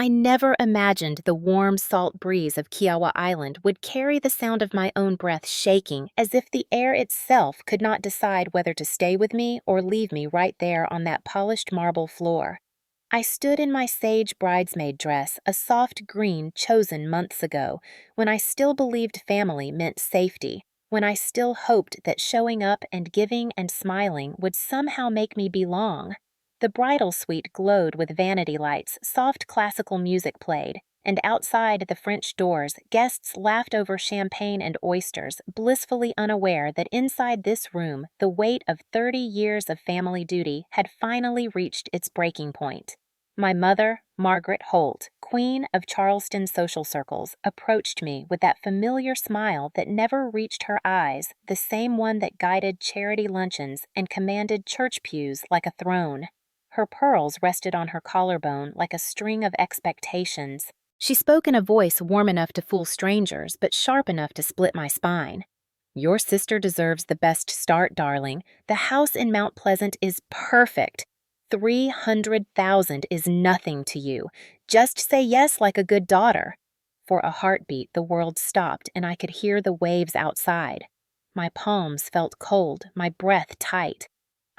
I never imagined the warm, salt breeze of Kiowa Island would carry the sound of my own breath shaking as if the air itself could not decide whether to stay with me or leave me right there on that polished marble floor. I stood in my sage bridesmaid dress, a soft green chosen months ago, when I still believed family meant safety, when I still hoped that showing up and giving and smiling would somehow make me belong. The bridal suite glowed with vanity lights, soft classical music played, and outside the French doors, guests laughed over champagne and oysters, blissfully unaware that inside this room, the weight of 30 years of family duty had finally reached its breaking point. My mother, Margaret Holt, queen of Charleston social circles, approached me with that familiar smile that never reached her eyes, the same one that guided charity luncheons and commanded church pews like a throne. Her pearls rested on her collarbone like a string of expectations. She spoke in a voice warm enough to fool strangers, but sharp enough to split my spine. Your sister deserves the best start, darling. The house in Mount Pleasant is perfect. 300,000 is nothing to you. Just say yes like a good daughter. For a heartbeat, the world stopped and I could hear the waves outside. My palms felt cold, my breath tight.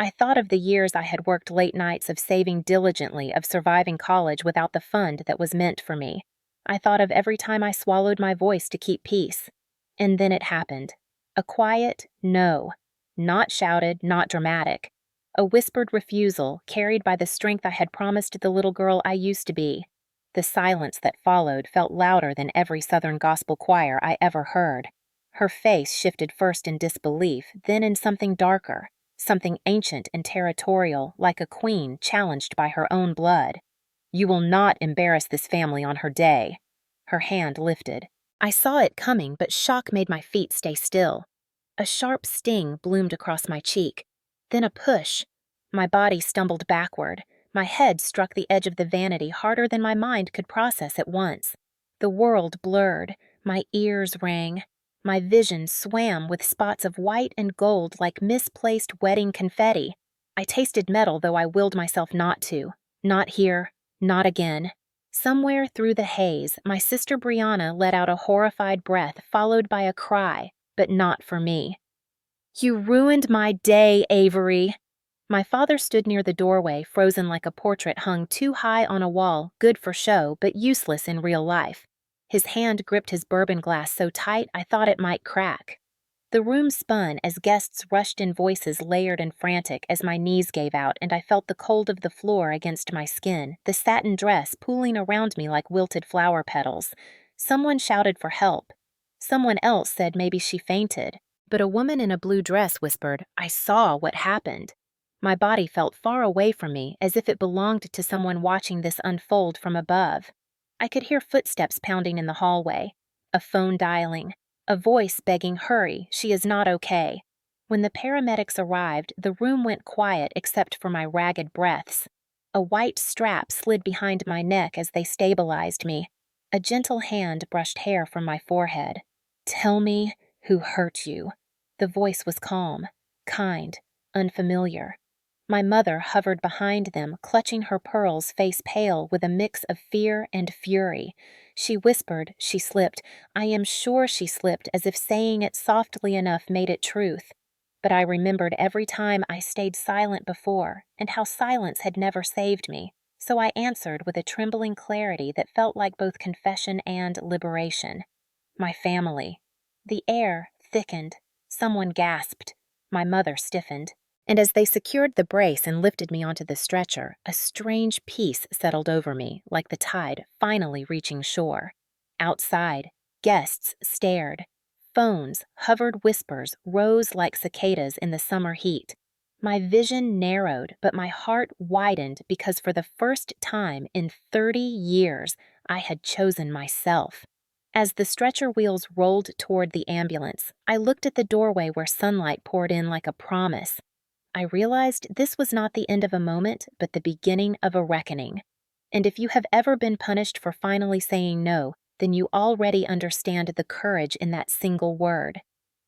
I thought of the years I had worked late nights of saving diligently, of surviving college without the fund that was meant for me. I thought of every time I swallowed my voice to keep peace. And then it happened. A quiet no. Not shouted, not dramatic. A whispered refusal, carried by the strength I had promised the little girl I used to be. The silence that followed felt louder than every Southern gospel choir I ever heard. Her face shifted first in disbelief, then in something darker. Something ancient and territorial, like a queen challenged by her own blood. You will not embarrass this family on her day. Her hand lifted. I saw it coming, but shock made my feet stay still. A sharp sting bloomed across my cheek. Then a push. My body stumbled backward. My head struck the edge of the vanity harder than my mind could process at once. The world blurred. My ears rang. My vision swam with spots of white and gold like misplaced wedding confetti. I tasted metal, though I willed myself not to. Not here, not again. Somewhere through the haze, my sister Brianna let out a horrified breath followed by a cry, but not for me. You ruined my day, Avery. My father stood near the doorway, frozen like a portrait hung too high on a wall, good for show, but useless in real life. His hand gripped his bourbon glass so tight I thought it might crack. The room spun as guests rushed in, voices layered and frantic, as my knees gave out and I felt the cold of the floor against my skin, the satin dress pooling around me like wilted flower petals. Someone shouted for help. Someone else said maybe she fainted. But a woman in a blue dress whispered, I saw what happened. My body felt far away from me, as if it belonged to someone watching this unfold from above. I could hear footsteps pounding in the hallway, a phone dialing, a voice begging, hurry, she is not okay. When the paramedics arrived, the room went quiet except for my ragged breaths. A white strap slid behind my neck as they stabilized me. A gentle hand brushed hair from my forehead. Tell me who hurt you. The voice was calm, kind, unfamiliar. My mother hovered behind them, clutching her pearls, face pale with a mix of fear and fury. She whispered, she slipped. I am sure she slipped, as if saying it softly enough made it truth. But I remembered every time I stayed silent before, and how silence had never saved me. So I answered with a trembling clarity that felt like both confession and liberation. My family. The air thickened. Someone gasped. My mother stiffened. And as they secured the brace and lifted me onto the stretcher, a strange peace settled over me, like the tide finally reaching shore. Outside, guests stared. Phones, hovered whispers, rose like cicadas in the summer heat. My vision narrowed, but my heart widened because for the first time in 30 years, I had chosen myself. As the stretcher wheels rolled toward the ambulance, I looked at the doorway where sunlight poured in like a promise. I realized this was not the end of a moment, but the beginning of a reckoning. And if you have ever been punished for finally saying no, then you already understand the courage in that single word.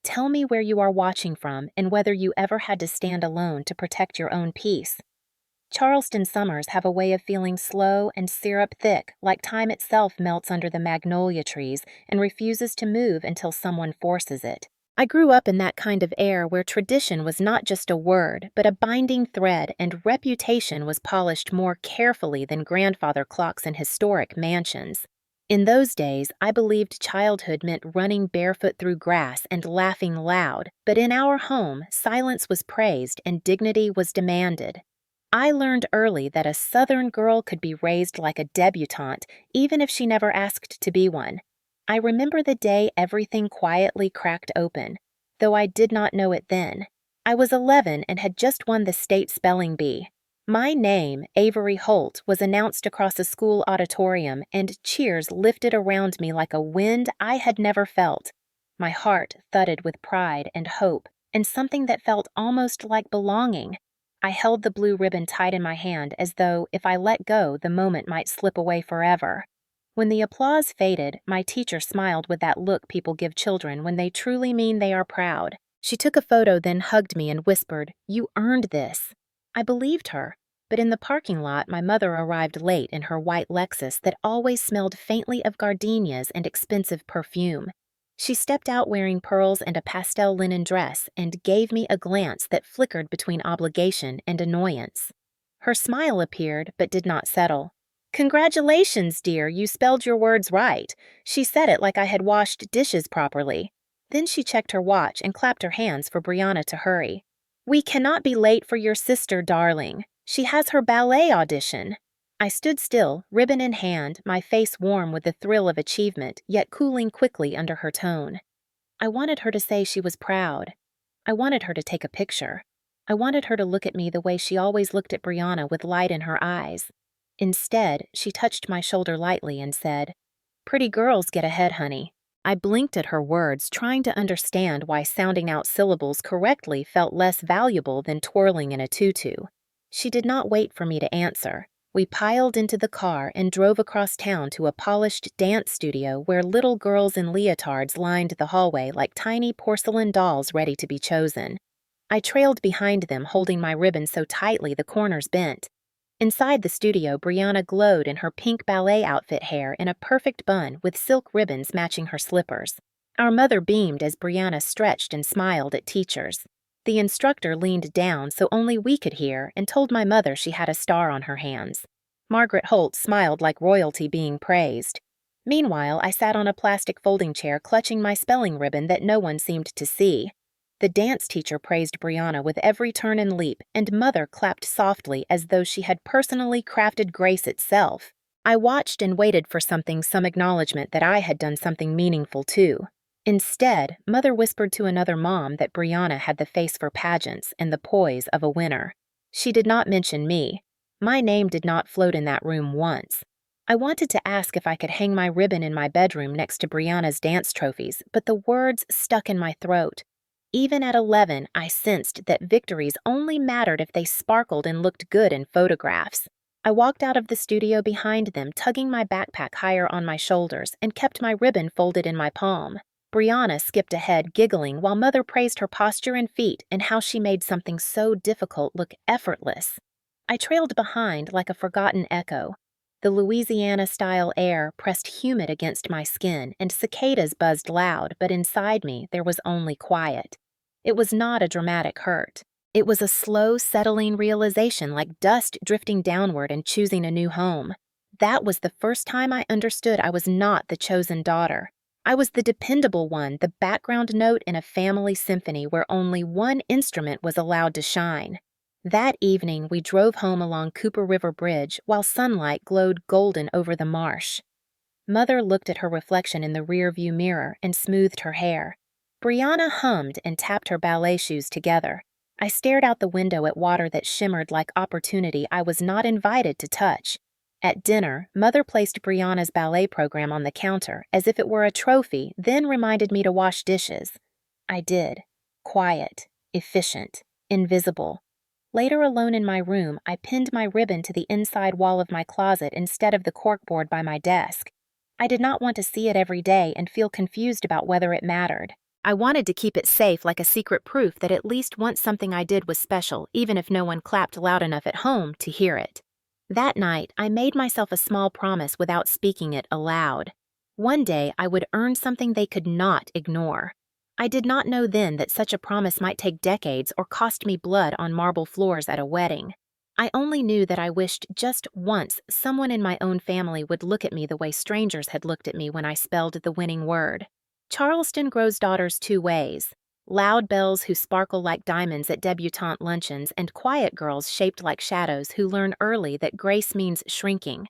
Tell me where you are watching from and whether you ever had to stand alone to protect your own peace. Charleston summers have a way of feeling slow and syrup thick, like time itself melts under the magnolia trees and refuses to move until someone forces it. I grew up in that kind of air where tradition was not just a word, but a binding thread, and reputation was polished more carefully than grandfather clocks in historic mansions. In those days, I believed childhood meant running barefoot through grass and laughing loud, but in our home, silence was praised and dignity was demanded. I learned early that a Southern girl could be raised like a debutante, even if she never asked to be one. I remember the day everything quietly cracked open, though I did not know it then. I was 11 and had just won the state spelling bee. My name, Avery Holt, was announced across a school auditorium, and cheers lifted around me like a wind I had never felt. My heart thudded with pride and hope, and something that felt almost like belonging. I held the blue ribbon tight in my hand as though, if I let go, the moment might slip away forever. When the applause faded, my teacher smiled with that look people give children when they truly mean they are proud. She took a photo, then hugged me and whispered, "You earned this." I believed her, but in the parking lot, my mother arrived late in her white Lexus that always smelled faintly of gardenias and expensive perfume. She stepped out wearing pearls and a pastel linen dress and gave me a glance that flickered between obligation and annoyance. Her smile appeared but did not settle. "Congratulations, dear, you spelled your words right." She said it like I had washed dishes properly. Then she checked her watch and clapped her hands for Brianna to hurry. "We cannot be late for your sister, darling. She has her ballet audition." I stood still, ribbon in hand, my face warm with the thrill of achievement, yet cooling quickly under her tone. I wanted her to say she was proud. I wanted her to take a picture. I wanted her to look at me the way she always looked at Brianna, with light in her eyes. Instead, she touched my shoulder lightly and said, "Pretty girls get ahead, honey." I blinked at her words, trying to understand why sounding out syllables correctly felt less valuable than twirling in a tutu. She did not wait for me to answer. We piled into the car and drove across town to a polished dance studio where little girls in leotards lined the hallway like tiny porcelain dolls ready to be chosen. I trailed behind them, holding my ribbon so tightly the corners bent. Inside the studio, Brianna glowed in her pink ballet outfit, hair in a perfect bun with silk ribbons matching her slippers. Our mother beamed as Brianna stretched and smiled at teachers. The instructor leaned down so only we could hear and told my mother she had a star on her hands. Margaret Holt smiled like royalty being praised. Meanwhile, I sat on a plastic folding chair clutching my spelling ribbon that no one seemed to see. The dance teacher praised Brianna with every turn and leap, and Mother clapped softly as though she had personally crafted grace itself. I watched and waited for some acknowledgement that I had done something meaningful too. Instead, Mother whispered to another mom that Brianna had the face for pageants and the poise of a winner. She did not mention me. My name did not float in that room once. I wanted to ask if I could hang my ribbon in my bedroom next to Brianna's dance trophies, but the words stuck in my throat. Even at 11, I sensed that victories only mattered if they sparkled and looked good in photographs. I walked out of the studio behind them, tugging my backpack higher on my shoulders, and kept my ribbon folded in my palm. Brianna skipped ahead, giggling, while Mother praised her posture and feet and how she made something so difficult look effortless. I trailed behind like a forgotten echo. The Louisiana-style air pressed humid against my skin, and cicadas buzzed loud, but inside me there was only quiet. It was not a dramatic hurt. It was a slow, settling realization, like dust drifting downward and choosing a new home. That was the first time I understood I was not the chosen daughter. I was the dependable one, the background note in a family symphony where only one instrument was allowed to shine. That evening, we drove home along Cooper River Bridge while sunlight glowed golden over the marsh. Mother looked at her reflection in the rearview mirror and smoothed her hair. Brianna hummed and tapped her ballet shoes together. I stared out the window at water that shimmered like opportunity I was not invited to touch. At dinner, Mother placed Brianna's ballet program on the counter as if it were a trophy, then reminded me to wash dishes. I did. Quiet, efficient, invisible. Later, alone in my room, I pinned my ribbon to the inside wall of my closet instead of the corkboard by my desk. I did not want to see it every day and feel confused about whether it mattered. I wanted to keep it safe like a secret proof that at least once something I did was special, even if no one clapped loud enough at home to hear it. That night, I made myself a small promise without speaking it aloud. One day, I would earn something they could not ignore. I did not know then that such a promise might take decades or cost me blood on marble floors at a wedding. I only knew that I wished just once someone in my own family would look at me the way strangers had looked at me when I spelled the winning word. Charleston grows daughters two ways: loud belles who sparkle like diamonds at debutante luncheons, and quiet girls shaped like shadows who learn early that grace means shrinking.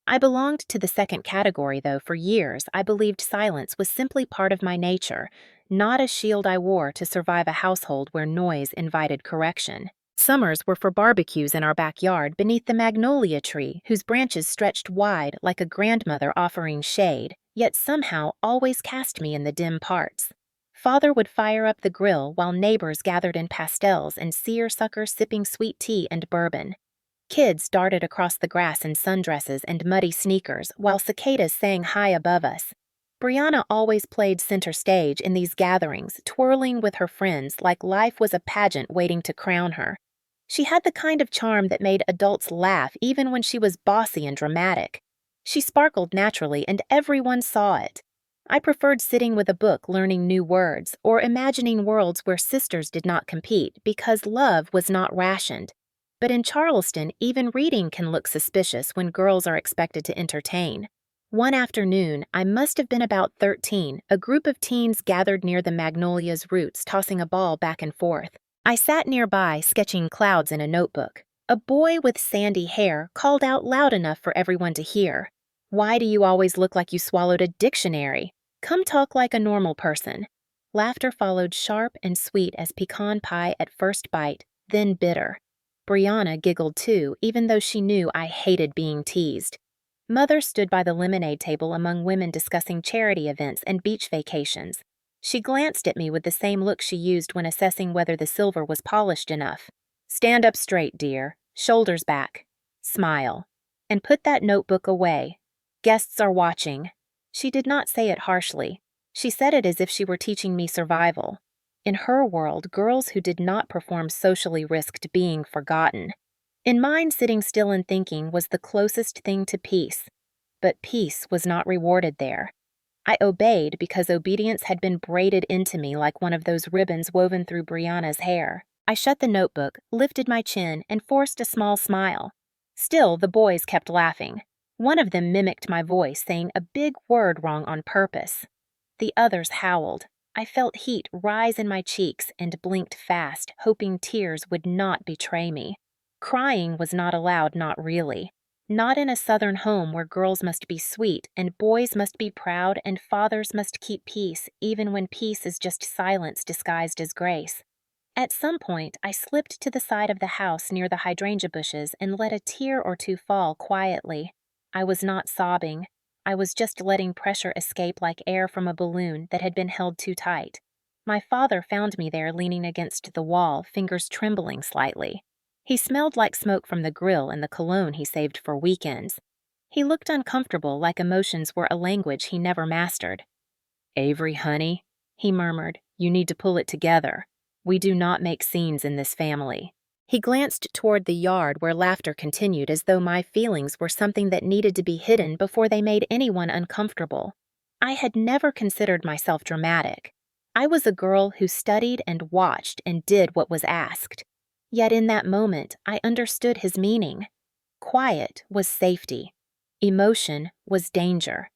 I belonged to the second category, though for years I believed silence was simply part of my nature, not a shield I wore to survive a household where noise invited correction. Summers were for barbecues in our backyard beneath the magnolia tree whose branches stretched wide like a grandmother offering shade, yet somehow always cast me in the dim parts. Father would fire up the grill while neighbors gathered in pastels and seersucker sipping sweet tea and bourbon. Kids darted across the grass in sundresses and muddy sneakers while cicadas sang high above us. Brianna always played center stage in these gatherings, twirling with her friends like life was a pageant waiting to crown her. She had the kind of charm that made adults laugh even when she was bossy and dramatic. She sparkled naturally and everyone saw it. I preferred sitting with a book learning new words or imagining worlds where sisters did not compete because love was not rationed. But in Charleston, even reading can look suspicious when girls are expected to entertain. One afternoon, I must have been about 13, a group of teens gathered near the magnolia's roots tossing a ball back and forth. I sat nearby sketching clouds in a notebook. A boy with sandy hair called out loud enough for everyone to hear. "Why do you always look like you swallowed a dictionary? Come talk like a normal person." Laughter followed, sharp and sweet as pecan pie at first bite, then bitter. Brianna giggled too, even though she knew I hated being teased. Mother stood by the lemonade table among women discussing charity events and beach vacations. She glanced at me with the same look she used when assessing whether the silver was polished enough. "Stand up straight, dear. Shoulders back. Smile. And put that notebook away. Guests are watching." She did not say it harshly. She said it as if she were teaching me survival. In her world, girls who did not perform socially risked being forgotten. In mine, sitting still and thinking was the closest thing to peace. But peace was not rewarded there. I obeyed because obedience had been braided into me like one of those ribbons woven through Brianna's hair. I shut the notebook, lifted my chin, and forced a small smile. Still, the boys kept laughing. One of them mimicked my voice, saying a big word wrong on purpose. The others howled. I felt heat rise in my cheeks and blinked fast, hoping tears would not betray me. Crying was not allowed, not really. Not in a southern home where girls must be sweet and boys must be proud and fathers must keep peace, even when peace is just silence disguised as grace. At some point, I slipped to the side of the house near the hydrangea bushes and let a tear or two fall quietly. I was not sobbing. I was just letting pressure escape like air from a balloon that had been held too tight. My father found me there leaning against the wall, fingers trembling slightly. He smelled like smoke from the grill and the cologne he saved for weekends. He looked uncomfortable, like emotions were a language he never mastered. "Avery, honey," he murmured, "you need to pull it together. We do not make scenes in this family." He glanced toward the yard where laughter continued as though my feelings were something that needed to be hidden before they made anyone uncomfortable. I had never considered myself dramatic. I was a girl who studied and watched and did what was asked. Yet in that moment, I understood his meaning. Quiet was safety. Emotion was danger.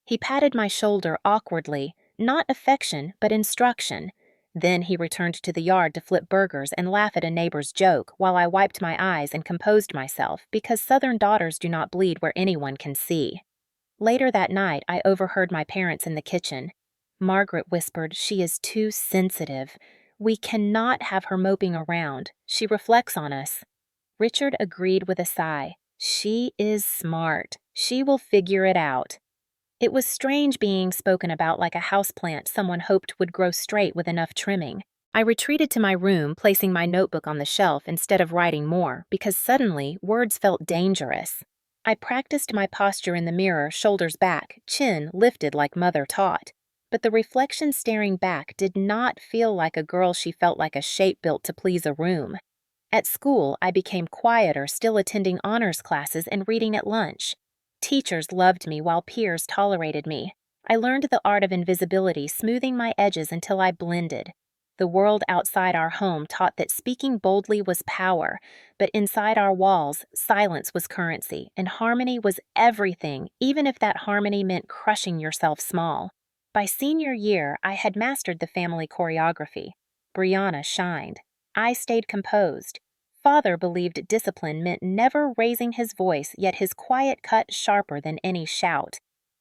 He patted my shoulder awkwardly, not affection, but instruction. Then he returned to the yard to flip burgers and laugh at a neighbor's joke while I wiped my eyes and composed myself because Southern daughters do not bleed where anyone can see. Later that night, I overheard my parents in the kitchen. Margaret whispered, "She is too sensitive. We cannot have her moping around. She reflects on us." Richard agreed with a sigh. "She is smart. She will figure it out." It was strange being spoken about like a houseplant someone hoped would grow straight with enough trimming. I retreated to my room, placing my notebook on the shelf instead of writing more, because suddenly words felt dangerous. I practiced my posture in the mirror, shoulders back, chin lifted like Mother taught. but the reflection staring back did not feel like a girl. She felt like a shape built to please a room. At school, I became quieter, still attending honors classes and reading at lunch. Teachers loved me while peers tolerated me. I learned the art of invisibility, smoothing my edges until I blended. The world outside our home taught that speaking boldly was power, but inside our walls, silence was currency, and harmony was everything, even if that harmony meant crushing yourself small. By senior year, I had mastered the family choreography. Brianna shined. I stayed composed. Father believed discipline meant never raising his voice, yet his quiet cut sharper than any shout.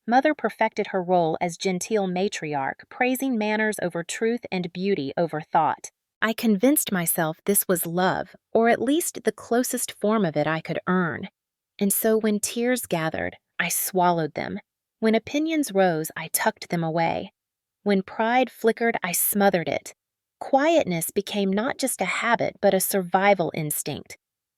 Mother perfected her role as genteel matriarch, praising manners over truth and beauty over thought. I convinced myself this was love, or at least the closest form of it I could earn. And so when tears gathered, I swallowed them. When opinions rose, I tucked them away. When pride flickered, I smothered it. Quietness became not just a habit, but a survival instinct.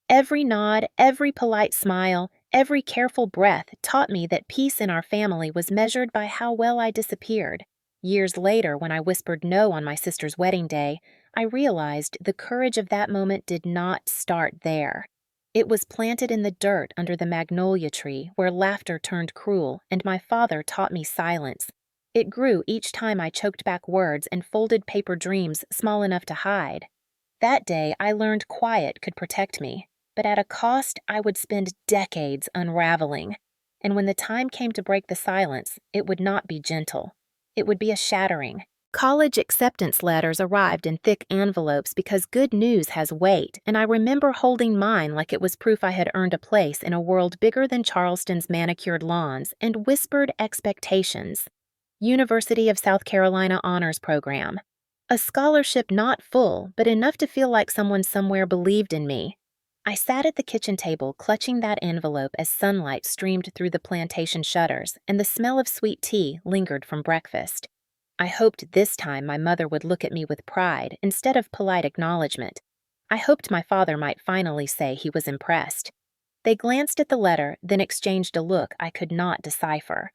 Every nod, every polite smile, every careful breath taught me that peace in our family was measured by how well I disappeared. Years later, when I whispered no on my sister's wedding day, I realized the courage of that moment did not start there. It was planted in the dirt under the magnolia tree where laughter turned cruel, and my father taught me silence. It grew each time I choked back words and folded paper dreams small enough to hide. That day, I learned quiet could protect me, but at a cost I would spend decades unraveling. And when the time came to break the silence, it would not be gentle. It would be a shattering. College acceptance letters arrived in thick envelopes because good news has weight, and I remember holding mine like it was proof I had earned a place in a world bigger than Charleston's manicured lawns and whispered expectations. University of South Carolina Honors Program. A scholarship not full, but enough to feel like someone somewhere believed in me. I sat at the kitchen table, clutching that envelope as sunlight streamed through the plantation shutters and the smell of sweet tea lingered from breakfast. I hoped this time my mother would look at me with pride instead of polite acknowledgement. I hoped my father might finally say he was impressed. They glanced at the letter, then exchanged a look I could not decipher.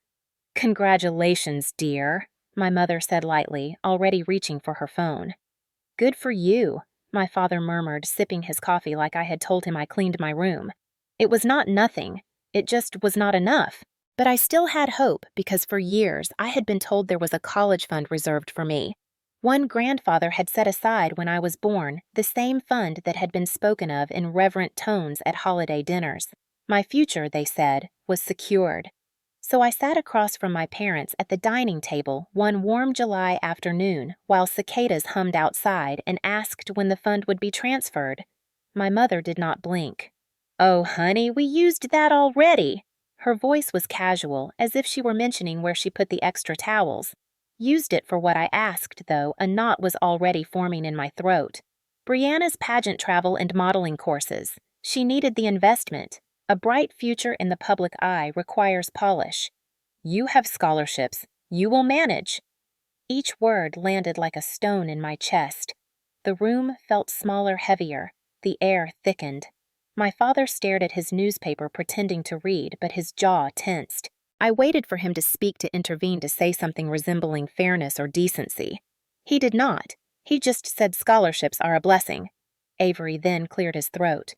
"Congratulations, dear," my mother said lightly, already reaching for her phone. "Good for you," my father murmured, sipping his coffee like I had told him I cleaned my room. It was not nothing. It just was not enough. But I still had hope because for years I had been told there was a college fund reserved for me. One grandfather had set aside when I was born the same fund that had been spoken of in reverent tones at holiday dinners. My future, they said, was secured. So I sat across from my parents at the dining table one warm July afternoon while cicadas hummed outside and asked when the fund would be transferred. My mother did not blink. "Oh, honey, we used that already." Her voice was casual, as if she were mentioning where she put the extra towels. Used it for what I asked, though a knot was already forming in my throat. Brianna's pageant travel and modeling courses. She needed the investment. A bright future in the public eye requires polish. You have scholarships. You will manage. Each word landed like a stone in my chest. The room felt smaller, heavier. The air thickened. My father stared at his newspaper pretending to read, but his jaw tensed. I waited for him to speak, to intervene, to say something resembling fairness or decency. He did not. He just said scholarships are a blessing. Avery then cleared his throat.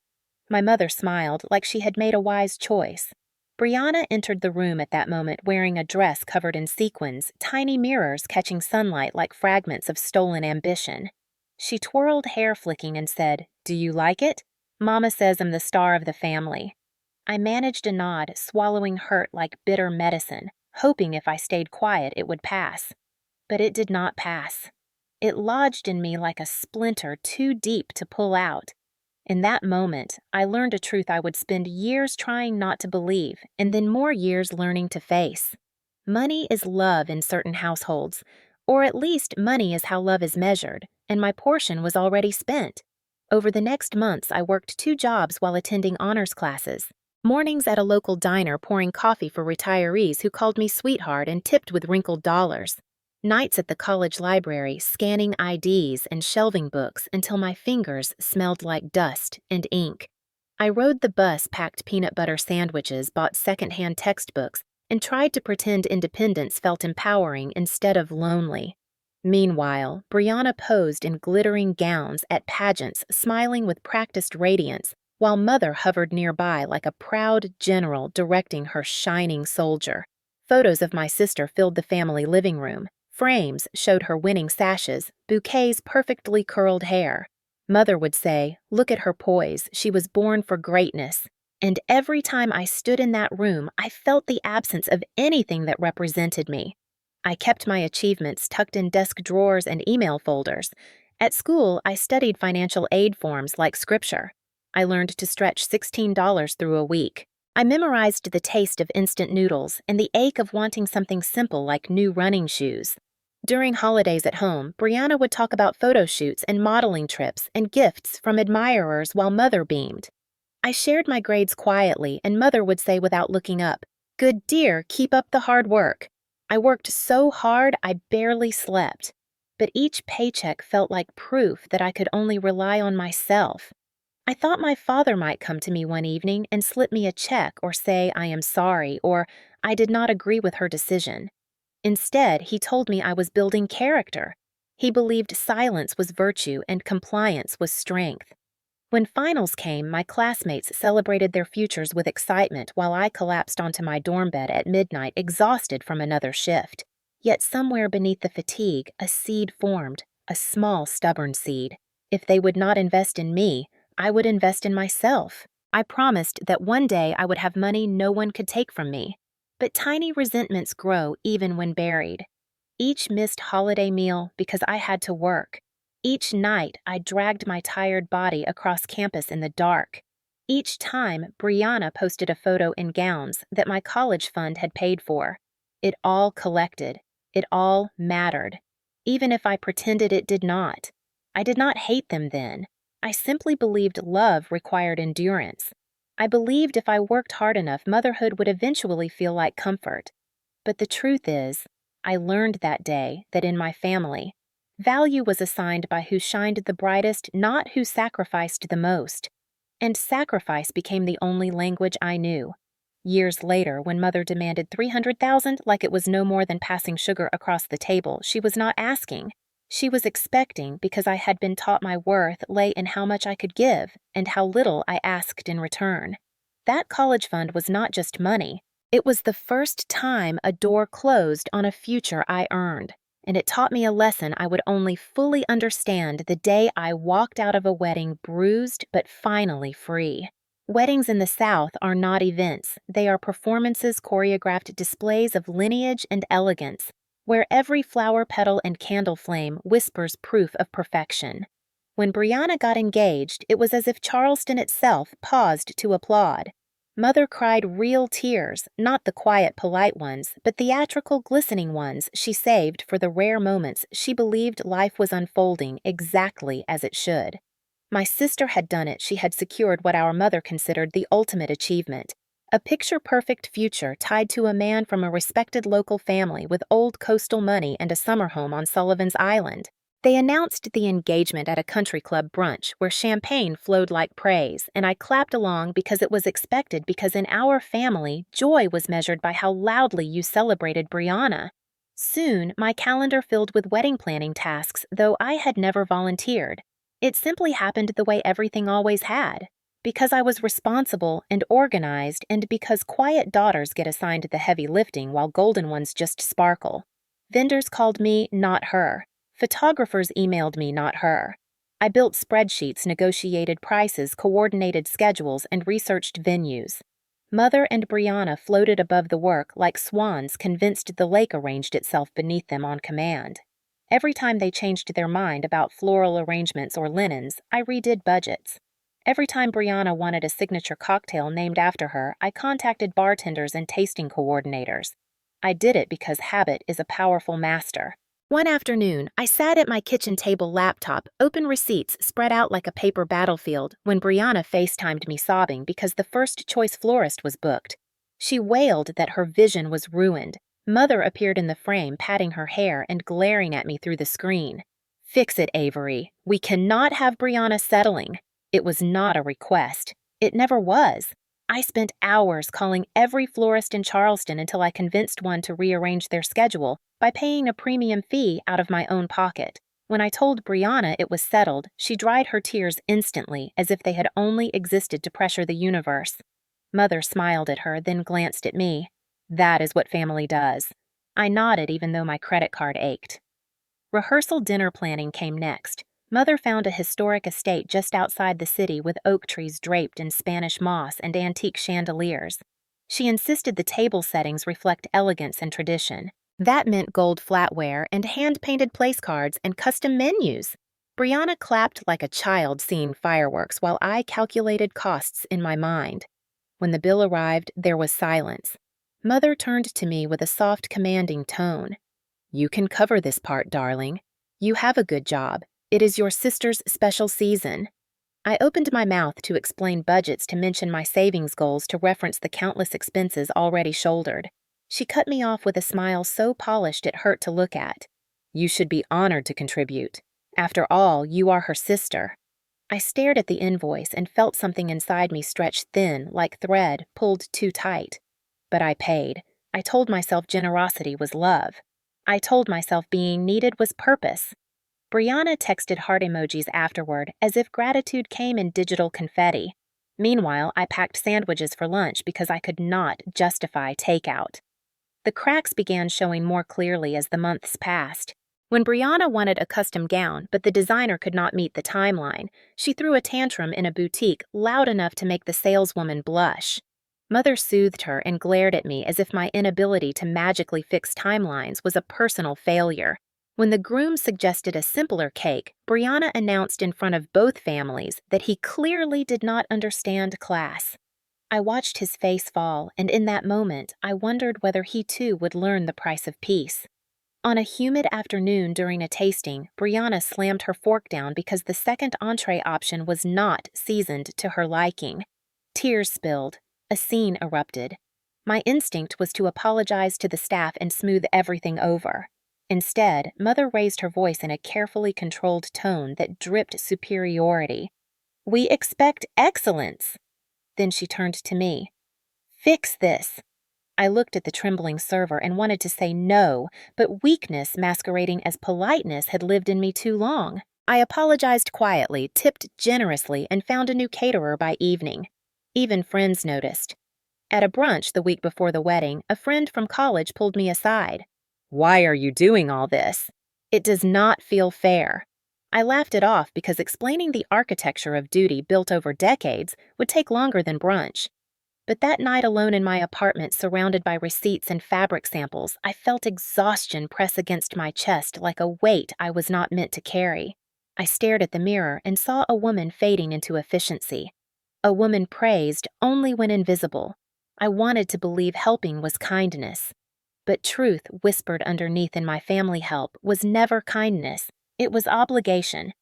My mother smiled like she had made a wise choice. Brianna entered the room at that moment wearing a dress covered in sequins, tiny mirrors catching sunlight like fragments of stolen ambition. She twirled hair flicking and said, "Do you like it? Mama says I'm the star of the family." I managed a nod, swallowing hurt like bitter medicine, hoping if I stayed quiet it would pass. But it did not pass. It lodged in me like a splinter too deep to pull out. In that moment, I learned a truth I would spend years trying not to believe, and then more years learning to face. Money is love in certain households, or at least money is how love is measured, and my portion was already spent. Over the next months, I worked 2 jobs while attending honors classes. Mornings at a local diner pouring coffee for retirees who called me sweetheart and tipped with wrinkled dollars. Nights at the college library, scanning IDs and shelving books until my fingers smelled like dust and ink. I rode the bus, packed peanut butter sandwiches, bought secondhand textbooks, and tried to pretend independence felt empowering instead of lonely. Meanwhile, Brianna posed in glittering gowns at pageants, smiling with practiced radiance, while Mother hovered nearby like a proud general directing her shining soldier. Photos of my sister filled the family living room. Frames showed her winning sashes, bouquets perfectly curled hair. Mother would say, "Look at her poise, she was born for greatness." And every time I stood in that room, I felt the absence of anything that represented me. I kept my achievements tucked in desk drawers and email folders. At school, I studied financial aid forms like scripture. I learned to stretch $16 through a week. I memorized the taste of instant noodles and the ache of wanting something simple like new running shoes. During holidays at home, Brianna would talk about photo shoots and modeling trips and gifts from admirers while Mother beamed. I shared my grades quietly, and Mother would say without looking up, "Good dear, keep up the hard work." I worked so hard I barely slept. But each paycheck felt like proof that I could only rely on myself. I thought my father might come to me one evening and slip me a check or say I am sorry or I did not agree with her decision. Instead, he told me I was building character. He believed silence was virtue and compliance was strength. When finals came, my classmates celebrated their futures with excitement while I collapsed onto my dorm bed at midnight, exhausted from another shift. Yet somewhere beneath the fatigue, a seed formed, a small, stubborn seed. If they would not invest in me, I would invest in myself. I promised that one day I would have money no one could take from me. But tiny resentments grow even when buried. Each missed holiday meal because I had to work. Each night, I dragged my tired body across campus in the dark. Each time, Brianna posted a photo in gowns that my college fund had paid for. It all collected. It all mattered. Even if I pretended it did not. I did not hate them then. I simply believed love required endurance. I believed if I worked hard enough, motherhood would eventually feel like comfort. But the truth is, I learned that day that in my family, value was assigned by who shined the brightest, not who sacrificed the most. And sacrifice became the only language I knew. Years later, when Mother demanded $300,000 like it was no more than passing sugar across the table, she was not asking. She was expecting because I had been taught my worth lay in how much I could give and how little I asked in return. That college fund was not just money. It was the first time a door closed on a future I earned, and it taught me a lesson I would only fully understand the day I walked out of a wedding bruised but finally free. Weddings in the South are not events. They are performances, choreographed displays of lineage and elegance, where every flower petal and candle flame whispers proof of perfection. When Brianna got engaged, it was as if Charleston itself paused to applaud. Mother cried real tears, not the quiet, polite ones, but theatrical, glistening ones she saved for the rare moments she believed life was unfolding exactly as it should. My sister had done it. She had secured what our mother considered the ultimate achievement, a picture-perfect future tied to a man from a respected local family with old coastal money and a summer home on Sullivan's Island. They announced the engagement at a country club brunch where champagne flowed like praise, and I clapped along because it was expected because in our family, joy was measured by how loudly you celebrated Brianna. Soon, my calendar filled with wedding planning tasks, though I had never volunteered. It simply happened the way everything always had. Because I was responsible and organized, and because quiet daughters get assigned the heavy lifting while golden ones just sparkle. Vendors called me, not her. Photographers emailed me, not her. I built spreadsheets, negotiated prices, coordinated schedules, and researched venues. Mother and Brianna floated above the work like swans convinced the lake arranged itself beneath them on command. Every time they changed their mind about floral arrangements or linens, I redid budgets. Every time Brianna wanted a signature cocktail named after her, I contacted bartenders and tasting coordinators. I did it because habit is a powerful master. One afternoon, I sat at my kitchen table laptop, open receipts spread out like a paper battlefield, when Brianna FaceTimed me sobbing because the first-choice florist was booked. She wailed that her vision was ruined. Mother appeared in the frame, patting her hair and glaring at me through the screen. "Fix it, Avery. We cannot have Brianna settling." It was not a request. It never was. I spent hours calling every florist in Charleston until I convinced one to rearrange their schedule by paying a premium fee out of my own pocket. When I told Brianna it was settled, she dried her tears instantly as if they had only existed to pressure the universe. Mother smiled at her, then glanced at me. That is what family does. I nodded even though my credit card ached. Rehearsal dinner planning came next. Mother found a historic estate just outside the city with oak trees draped in Spanish moss and antique chandeliers. She insisted the table settings reflect elegance and tradition. That meant gold flatware and hand-painted place cards and custom menus. Brianna clapped like a child seeing fireworks while I calculated costs in my mind. When the bill arrived, there was silence. Mother turned to me with a soft, commanding tone. "You can cover this part, darling. You have a good job. It is your sister's special season." I opened my mouth to explain budgets, to mention my savings goals, to reference the countless expenses already shouldered. She cut me off with a smile so polished it hurt to look at. "You should be honored to contribute. After all, you are her sister." I stared at the invoice and felt something inside me stretch thin, like thread, pulled too tight. But I paid. I told myself generosity was love. I told myself being needed was purpose. Brianna texted heart emojis afterward, as if gratitude came in digital confetti. Meanwhile, I packed sandwiches for lunch because I could not justify takeout. The cracks began showing more clearly as the months passed. When Brianna wanted a custom gown, but the designer could not meet the timeline, she threw a tantrum in a boutique loud enough to make the saleswoman blush. Mother soothed her and glared at me as if my inability to magically fix timelines was a personal failure. When the groom suggested a simpler cake, Brianna announced in front of both families that he clearly did not understand class. I watched his face fall, and in that moment, I wondered whether he too would learn the price of peace. On a humid afternoon during a tasting, Brianna slammed her fork down because the second entree option was not seasoned to her liking. Tears spilled. A scene erupted. My instinct was to apologize to the staff and smooth everything over. Instead, Mother raised her voice in a carefully controlled tone that dripped superiority. "We expect excellence." Then she turned to me. "Fix this." I looked at the trembling server and wanted to say no, but weakness masquerading as politeness had lived in me too long. I apologized quietly, tipped generously, and found a new caterer by evening. Even friends noticed. At a brunch the week before the wedding, a friend from college pulled me aside. "Why are you doing all this? It does not feel fair." I laughed it off because explaining the architecture of duty built over decades would take longer than brunch. But that night alone in my apartment, surrounded by receipts and fabric samples, I felt exhaustion press against my chest like a weight I was not meant to carry. I stared at the mirror and saw a woman fading into efficiency. A woman praised only when invisible. I wanted to believe helping was kindness. But truth whispered underneath in my family help was never kindness. It was obligation.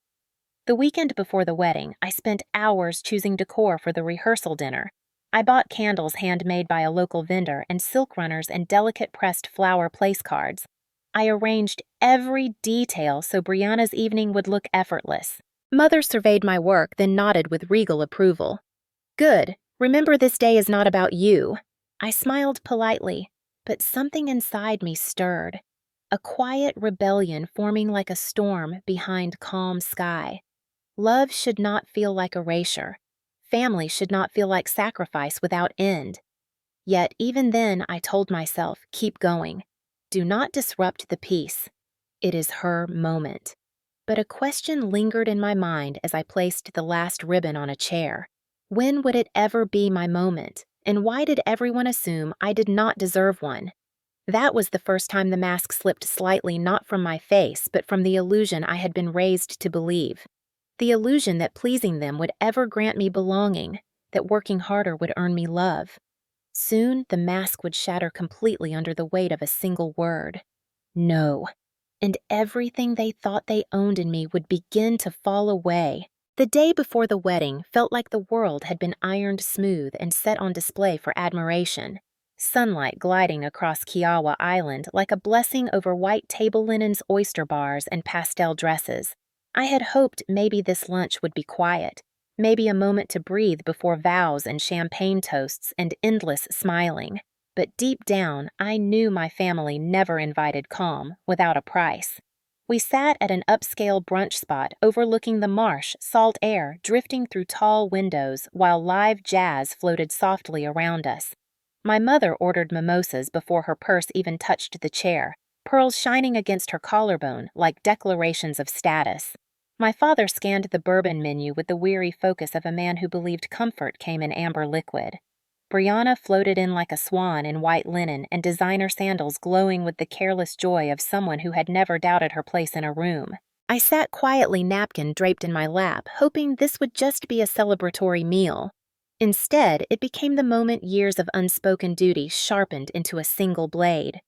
The weekend before the wedding, I spent hours choosing decor for the rehearsal dinner. I bought candles handmade by a local vendor and silk runners and delicate pressed flower place cards. I arranged every detail so Brianna's evening would look effortless. Mother surveyed my work, then nodded with regal approval. "Good. Remember, this day is not about you." I smiled politely, but something inside me stirred. A quiet rebellion forming like a storm behind calm sky. Love should not feel like erasure. Family should not feel like sacrifice without end. Yet even then I told myself, keep going. Do not disrupt the peace. It is her moment. But a question lingered in my mind as I placed the last ribbon on a chair. When would it ever be my moment? And why did everyone assume I did not deserve one? That was the first time the mask slipped slightly not from my face, but from the illusion I had been raised to believe. The illusion that pleasing them would ever grant me belonging, that working harder would earn me love. Soon the mask would shatter completely under the weight of a single word. No. And everything they thought they owned in me would begin to fall away. The day before the wedding felt like the world had been ironed smooth and set on display for admiration. Sunlight gliding across Kiowa Island like a blessing over white table linens, oyster bars, and pastel dresses. I had hoped maybe this lunch would be quiet. Maybe a moment to breathe before vows and champagne toasts and endless smiling. But deep down, I knew my family never invited calm without a price. We sat at an upscale brunch spot overlooking the marsh, salt air drifting through tall windows while live jazz floated softly around us. My mother ordered mimosas before her purse even touched the chair, pearls shining against her collarbone like declarations of status. My father scanned the bourbon menu with the weary focus of a man who believed comfort came in amber liquid. Brianna floated in like a swan in white linen and designer sandals glowing with the careless joy of someone who had never doubted her place in a room. I sat quietly, napkin draped in my lap, hoping this would just be a celebratory meal. Instead, it became the moment years of unspoken duty sharpened into a single blade.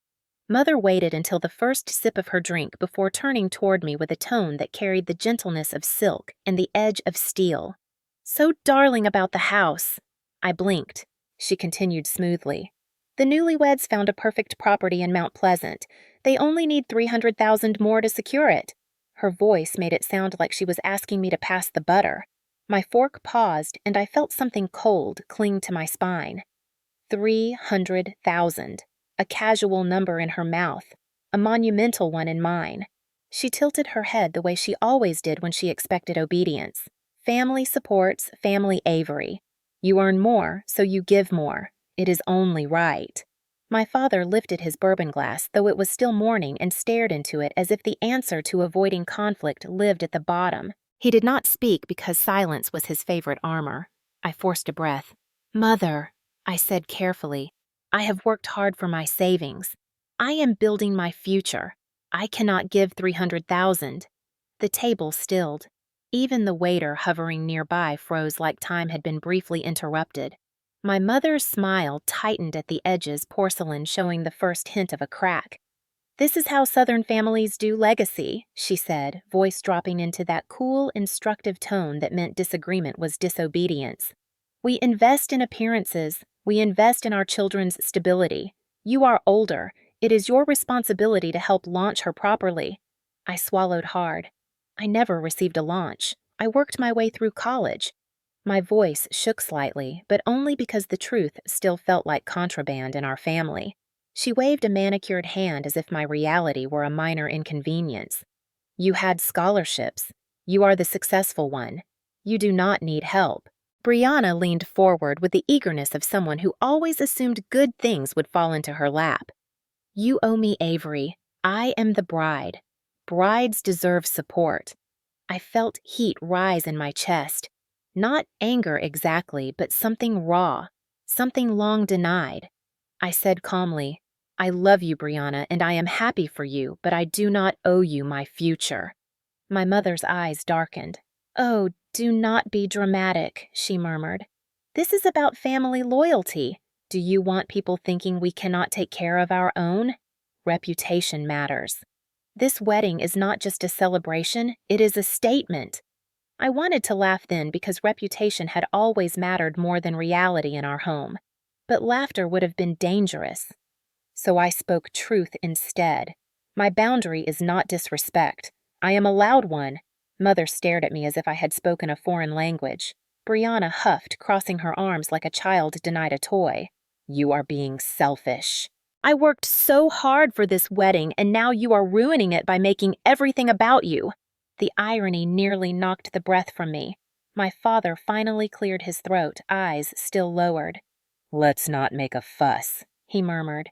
Mother waited until the first sip of her drink before turning toward me with a tone that carried the gentleness of silk and the edge of steel. "So darling about the house." I blinked. She continued smoothly. "The newlyweds found a perfect property in Mount Pleasant. They only need 300,000 more to secure it." Her voice made it sound like she was asking me to pass the butter. My fork paused, and I felt something cold cling to my spine. 300,000. A casual number in her mouth, a monumental one in mine. She tilted her head the way she always did when she expected obedience. "Family supports family Avery. You earn more, so you give more. It is only right." My father lifted his bourbon glass, though it was still morning, and stared into it as if the answer to avoiding conflict lived at the bottom. He did not speak because silence was his favorite armor. I forced a breath. "Mother," I said carefully, "I have worked hard for my savings. I am building my future. I cannot give 300,000. The table stilled. Even the waiter hovering nearby froze like time had been briefly interrupted. My mother's smile tightened at the edges, porcelain showing the first hint of a crack. "This is how Southern families do legacy," she said, voice dropping into that cool, instructive tone that meant disagreement was disobedience. "We invest in appearances. We invest in our children's stability. You are older. It is your responsibility to help launch her properly." I swallowed hard. I never received a launch. I worked my way through college. My voice shook slightly, but only because the truth still felt like contraband in our family. She waved a manicured hand as if my reality were a minor inconvenience. "You had scholarships. You are the successful one. You do not need help." Brianna leaned forward with the eagerness of someone who always assumed good things would fall into her lap. "You owe me, Avery. I am the bride. Brides deserve support." I felt heat rise in my chest. Not anger exactly, but something raw, something long denied. I said calmly, "I love you, Brianna, and I am happy for you, but I do not owe you my future." My mother's eyes darkened. "Oh, do not be dramatic," she murmured. "This is about family loyalty. Do you want people thinking we cannot take care of our own? Reputation matters. This wedding is not just a celebration, it is a statement." I wanted to laugh then because reputation had always mattered more than reality in our home. But laughter would have been dangerous. So I spoke truth instead. "My boundary is not disrespect. I am a loud one." Mother stared at me as if I had spoken a foreign language. Brianna huffed, crossing her arms like a child denied a toy. "You are being selfish. I worked so hard for this wedding, and now you are ruining it by making everything about you." The irony nearly knocked the breath from me. My father finally cleared his throat, eyes still lowered. "Let's not make a fuss," he murmured.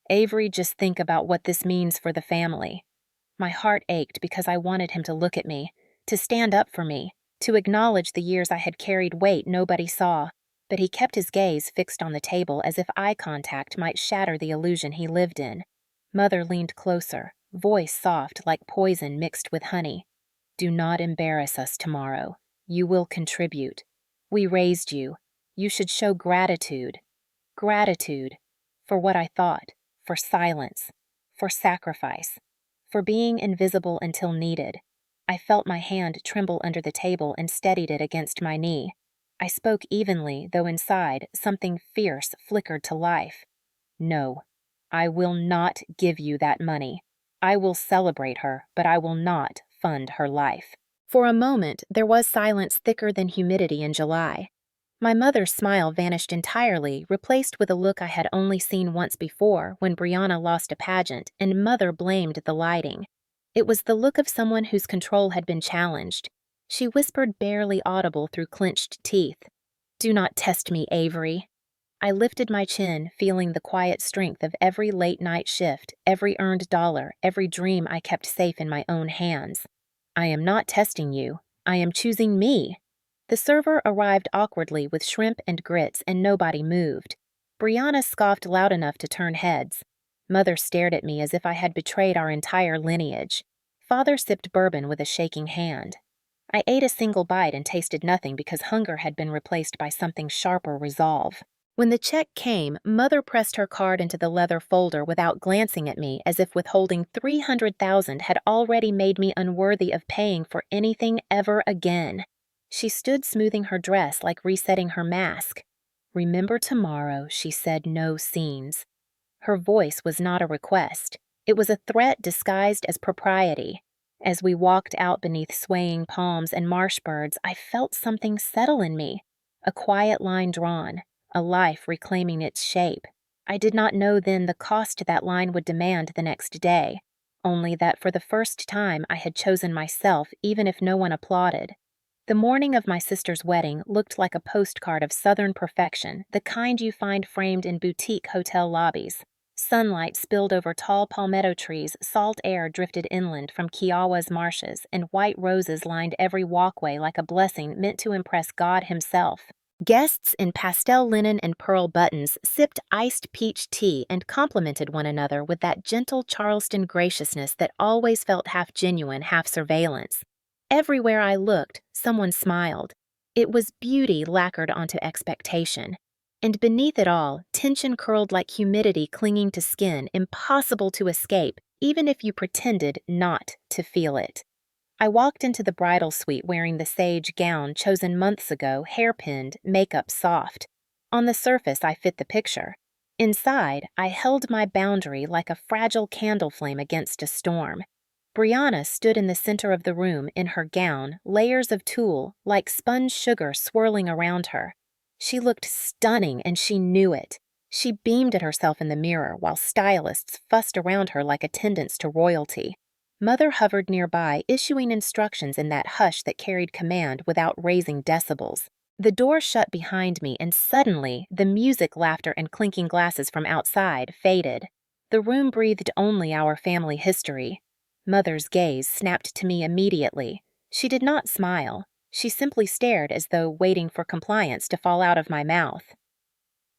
"Avery, just think about what this means for the family." My heart ached because I wanted him to look at me, to stand up for me, to acknowledge the years I had carried weight nobody saw. But he kept his gaze fixed on the table as if eye contact might shatter the illusion he lived in. Mother leaned closer, voice soft like poison mixed with honey. "Do not embarrass us tomorrow. You will contribute. We raised you. You should show gratitude. Gratitude. For what I thought. For silence. For sacrifice. For being invisible until needed." I felt my hand tremble under the table and steadied it against my knee. I spoke evenly, though inside something fierce flickered to life. "No, I will not give you that money. I will celebrate her, but I will not fund her life." For a moment, there was silence thicker than humidity in July. My mother's smile vanished entirely, replaced with a look I had only seen once before when Brianna lost a pageant and Mother blamed the lighting. It was the look of someone whose control had been challenged. She whispered, barely audible through clenched teeth, "Do not test me, Avery." I lifted my chin, feeling the quiet strength of every late-night shift, every earned dollar, every dream I kept safe in my own hands. "I am not testing you. I am choosing me." The server arrived awkwardly with shrimp and grits, and nobody moved. Brianna scoffed loud enough to turn heads. Mother stared at me as if I had betrayed our entire lineage. Father sipped bourbon with a shaking hand. I ate a single bite and tasted nothing because hunger had been replaced by something sharper resolve. When the check came, Mother pressed her card into the leather folder without glancing at me, as if withholding $300,000 had already made me unworthy of paying for anything ever again. She stood smoothing her dress like resetting her mask. "Remember tomorrow," she said, "no scenes." Her voice was not a request. It was a threat disguised as propriety. As we walked out beneath swaying palms and marsh birds, I felt something settle in me. A quiet line drawn, a life reclaiming its shape. I did not know then the cost that line would demand the next day, only that for the first time I had chosen myself even if no one applauded. The morning of my sister's wedding looked like a postcard of Southern perfection, the kind you find framed in boutique hotel lobbies. Sunlight spilled over tall palmetto trees, salt air drifted inland from Kiowa's marshes, and white roses lined every walkway like a blessing meant to impress God himself. Guests in pastel linen and pearl buttons sipped iced peach tea and complimented one another with that gentle Charleston graciousness that always felt half genuine, half surveillance. Everywhere I looked, someone smiled. It was beauty lacquered onto expectation. And beneath it all, tension curled like humidity clinging to skin, impossible to escape, even if you pretended not to feel it. I walked into the bridal suite wearing the sage gown chosen months ago, hairpinned, makeup soft. On the surface, I fit the picture. Inside, I held my boundary like a fragile candle flame against a storm. Brianna stood in the center of the room in her gown, layers of tulle, like sponge sugar swirling around her. She looked stunning, and she knew it. She beamed at herself in the mirror while stylists fussed around her like attendants to royalty. Mother hovered nearby, issuing instructions in that hush that carried command without raising decibels. The door shut behind me, and suddenly the music, laughter, and clinking glasses from outside faded. The room breathed only our family history. Mother's gaze snapped to me immediately. She did not smile. She simply stared as though waiting for compliance to fall out of my mouth.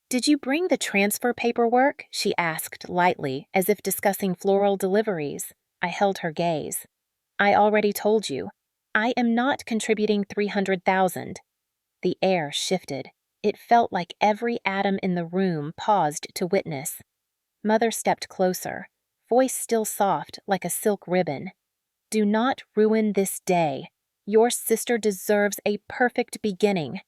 "Did you bring the transfer paperwork?" she asked lightly, as if discussing floral deliveries. I held her gaze. "I already told you. I am not contributing $300,000. The air shifted. It felt like every atom in the room paused to witness. Mother stepped closer, voice still soft like a silk ribbon. "Do not ruin this day. Your sister deserves a perfect beginning.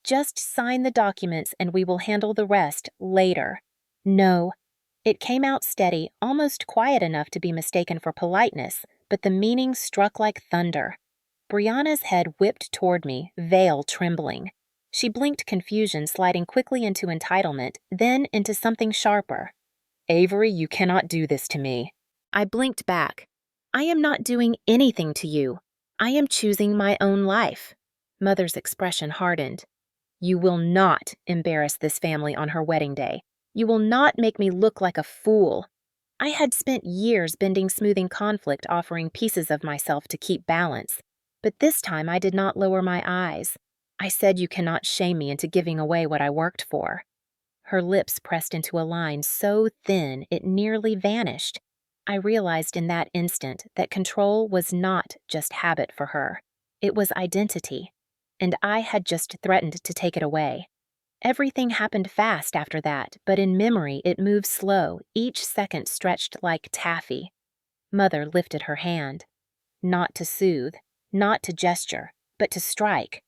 Just sign the documents and we will handle the rest later." "No." It came out steady, almost quiet enough to be mistaken for politeness, but the meaning struck like thunder. Brianna's head whipped toward me, veil trembling. She blinked confusion, sliding quickly into entitlement, then into something sharper. "Avery, you cannot do this to me." I blinked back. "I am not doing anything to you. I am choosing my own life." Mother's expression hardened. "You will not embarrass this family on her wedding day. You will not make me look like a fool." I had spent years bending, smoothing conflict, offering pieces of myself to keep balance. But this time I did not lower my eyes. I said, "You cannot shame me into giving away what I worked for." Her lips pressed into a line so thin it nearly vanished. I realized in that instant that control was not just habit for her. It was identity. And I had just threatened to take it away. Everything happened fast after that, but in memory it moved slow, each second stretched like taffy. Mother lifted her hand. Not to soothe, not to gesture, but to strike.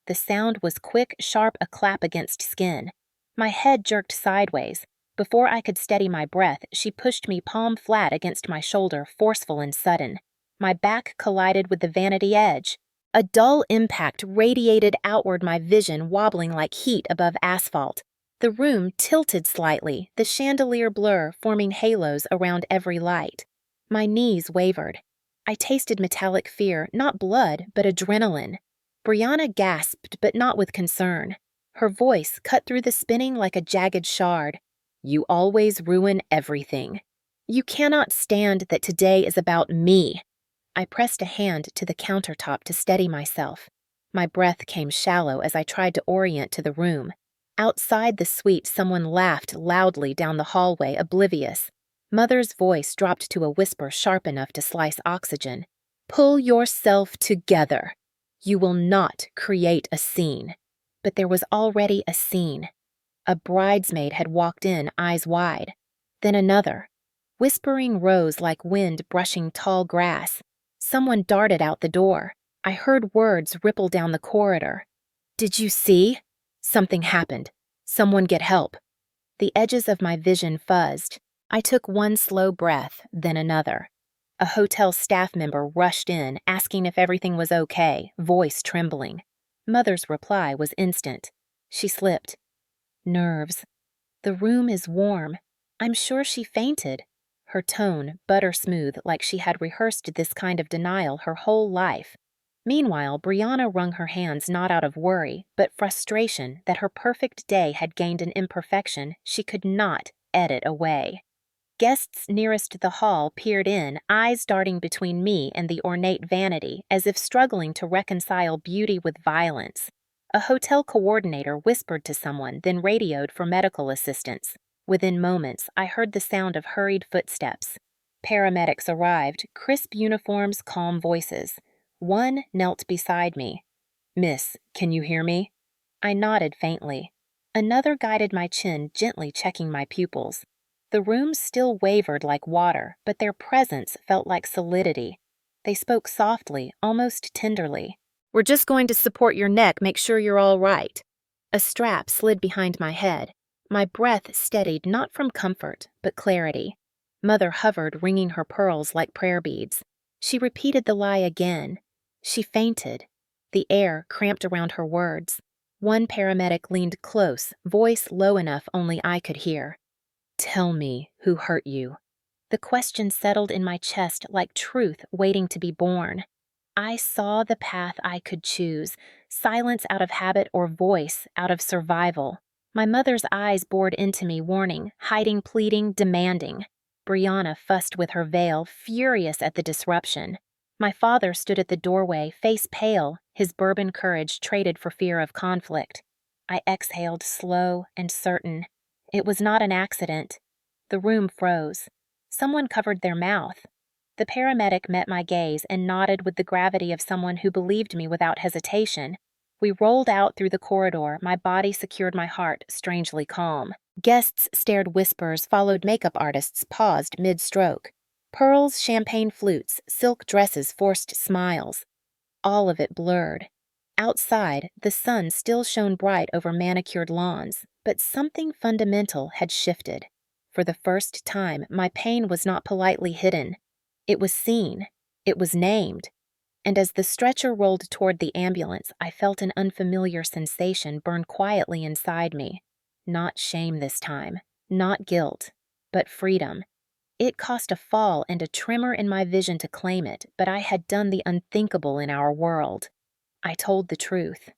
The sound was quick, sharp, a clap against skin. My head jerked sideways. Before I could steady my breath, she pushed me palm flat against my shoulder, forceful and sudden. My back collided with the vanity edge. A dull impact radiated outward, my vision wobbling like heat above asphalt. The room tilted slightly, the chandelier blur forming halos around every light. My knees wavered. I tasted metallic fear, not blood, but adrenaline. Brianna gasped, but not with concern. Her voice cut through the spinning like a jagged shard. "You always ruin everything. You cannot stand that today is about me." I pressed a hand to the countertop to steady myself. My breath came shallow as I tried to orient to the room. Outside the suite, someone laughed loudly down the hallway, oblivious. Mother's voice dropped to a whisper sharp enough to slice oxygen. "Pull yourself together. You will not create a scene." But there was already a scene. A bridesmaid had walked in, eyes wide. Then another. Whispering rose like wind brushing tall grass. Someone darted out the door. I heard words ripple down the corridor. "Did you see? Something happened. Someone get help." The edges of my vision fuzzed. I took one slow breath, then another. A hotel staff member rushed in, asking if everything was okay, voice trembling. Mother's reply was instant. She slipped. "Nerves. The room is warm. I'm sure she fainted." Her tone butter smooth, like she had rehearsed this kind of denial her whole life. Meanwhile, Brianna wrung her hands not out of worry, but frustration that her perfect day had gained an imperfection she could not edit away. Guests nearest the hall peered in, eyes darting between me and the ornate vanity, as if struggling to reconcile beauty with violence. A hotel coordinator whispered to someone, then radioed for medical assistance. Within moments, I heard the sound of hurried footsteps. Paramedics arrived, crisp uniforms, calm voices. One knelt beside me. "Miss, can you hear me?" I nodded faintly. Another guided my chin, gently checking my pupils. The room still wavered like water, but their presence felt like solidity. They spoke softly, almost tenderly. "We're just going to support your neck, make sure you're all right." A strap slid behind my head. My breath steadied not from comfort, but clarity. Mother hovered, ringing her pearls like prayer beads. She repeated the lie again. She fainted. The air cramped around her words. One paramedic leaned close, voice low enough only I could hear. "Tell me who hurt you." The question settled in my chest like truth waiting to be born. I saw the path I could choose, silence out of habit or voice out of survival. My mother's eyes bored into me, warning, hiding, pleading, demanding. Brianna fussed with her veil, furious at the disruption. My father stood at the doorway, face pale, his bourbon courage traded for fear of conflict. I exhaled, slow and certain. It was not an accident. The room froze. Someone covered their mouth. The paramedic met my gaze and nodded with the gravity of someone who believed me without hesitation. We rolled out through the corridor, my body secured, my heart strangely calm. Guests stared, whispers followed, makeup artists paused mid-stroke. Pearls, champagne flutes, silk dresses forced smiles. All of it blurred. Outside, the sun still shone bright over manicured lawns, but something fundamental had shifted. For the first time, my pain was not politely hidden. It was seen. It was named. And as the stretcher rolled toward the ambulance, I felt an unfamiliar sensation burn quietly inside me. Not shame this time, not guilt, but freedom. It cost a fall and a tremor in my vision to claim it, but I had done the unthinkable in our world. I told the truth.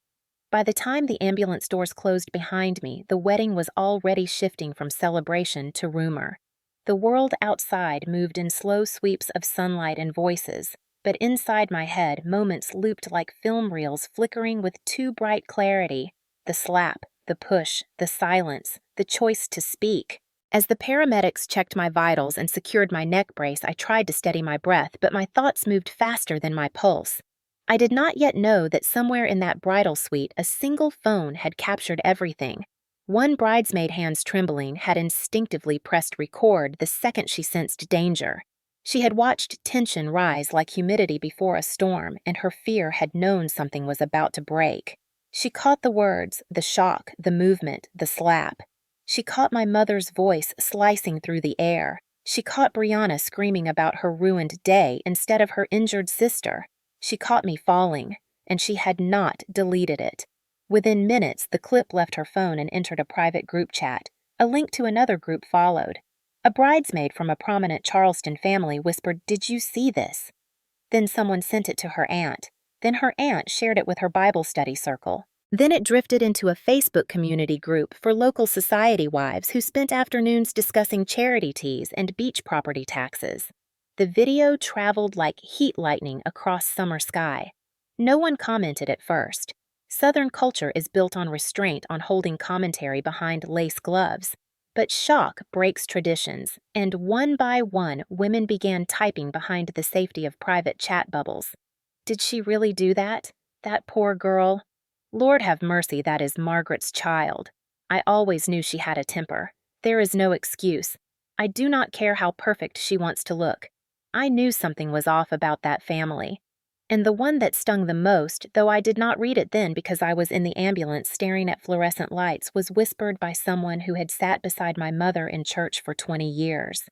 By the time the ambulance doors closed behind me, the wedding was already shifting from celebration to rumor. The world outside moved in slow sweeps of sunlight and voices, but inside my head, moments looped like film reels flickering with too bright clarity. The slap, the push, the silence, the choice to speak. As the paramedics checked my vitals and secured my neck brace, I tried to steady my breath, but my thoughts moved faster than my pulse. I did not yet know that somewhere in that bridal suite, a single phone had captured everything. One bridesmaid, hands trembling, had instinctively pressed record the second she sensed danger. She had watched tension rise like humidity before a storm, and her fear had known something was about to break. She caught the words, the shock, the movement, the slap. She caught my mother's voice slicing through the air. She caught Brianna screaming about her ruined day instead of her injured sister. She caught me falling. and she had not deleted it. Within minutes, the clip left her phone and entered a private group chat. A link to another group followed. A bridesmaid from a prominent Charleston family whispered, "Did you see this?" Then someone sent it to her aunt. Then her aunt shared it with her Bible study circle. Then it drifted into a Facebook community group for local society wives who spent afternoons discussing charity teas and beach property taxes. The video traveled like heat lightning across summer sky. No one commented at first. Southern culture is built on restraint on holding commentary behind lace gloves. But shock breaks traditions, and one by one, women began typing behind the safety of private chat bubbles. Did she really do that? That poor girl? Lord have mercy, that is Margaret's child. I always knew she had a temper. There is no excuse. I do not care how perfect she wants to look. I knew something was off about that family. And the one that stung the most, though I did not read it then because I was in the ambulance staring at fluorescent lights, was whispered by someone who had sat beside my mother in church for 20 years.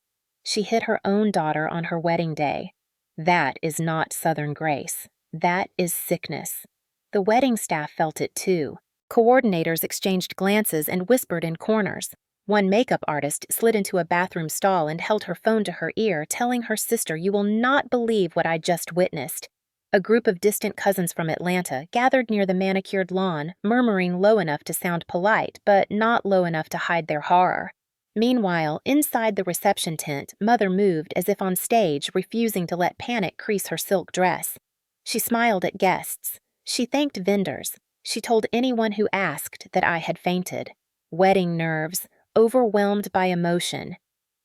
She hit her own daughter on her wedding day. That is not Southern grace. That is sickness. The wedding staff felt it too. Coordinators exchanged glances and whispered in corners. One makeup artist slid into a bathroom stall and held her phone to her ear, telling her sister, "You will not believe what I just witnessed." A group of distant cousins from Atlanta gathered near the manicured lawn, murmuring low enough to sound polite, but not low enough to hide their horror. Meanwhile, inside the reception tent, Mother moved as if on stage, refusing to let panic crease her silk dress. She smiled at guests. She thanked vendors. She told anyone who asked that I had fainted. Wedding nerves, overwhelmed by emotion.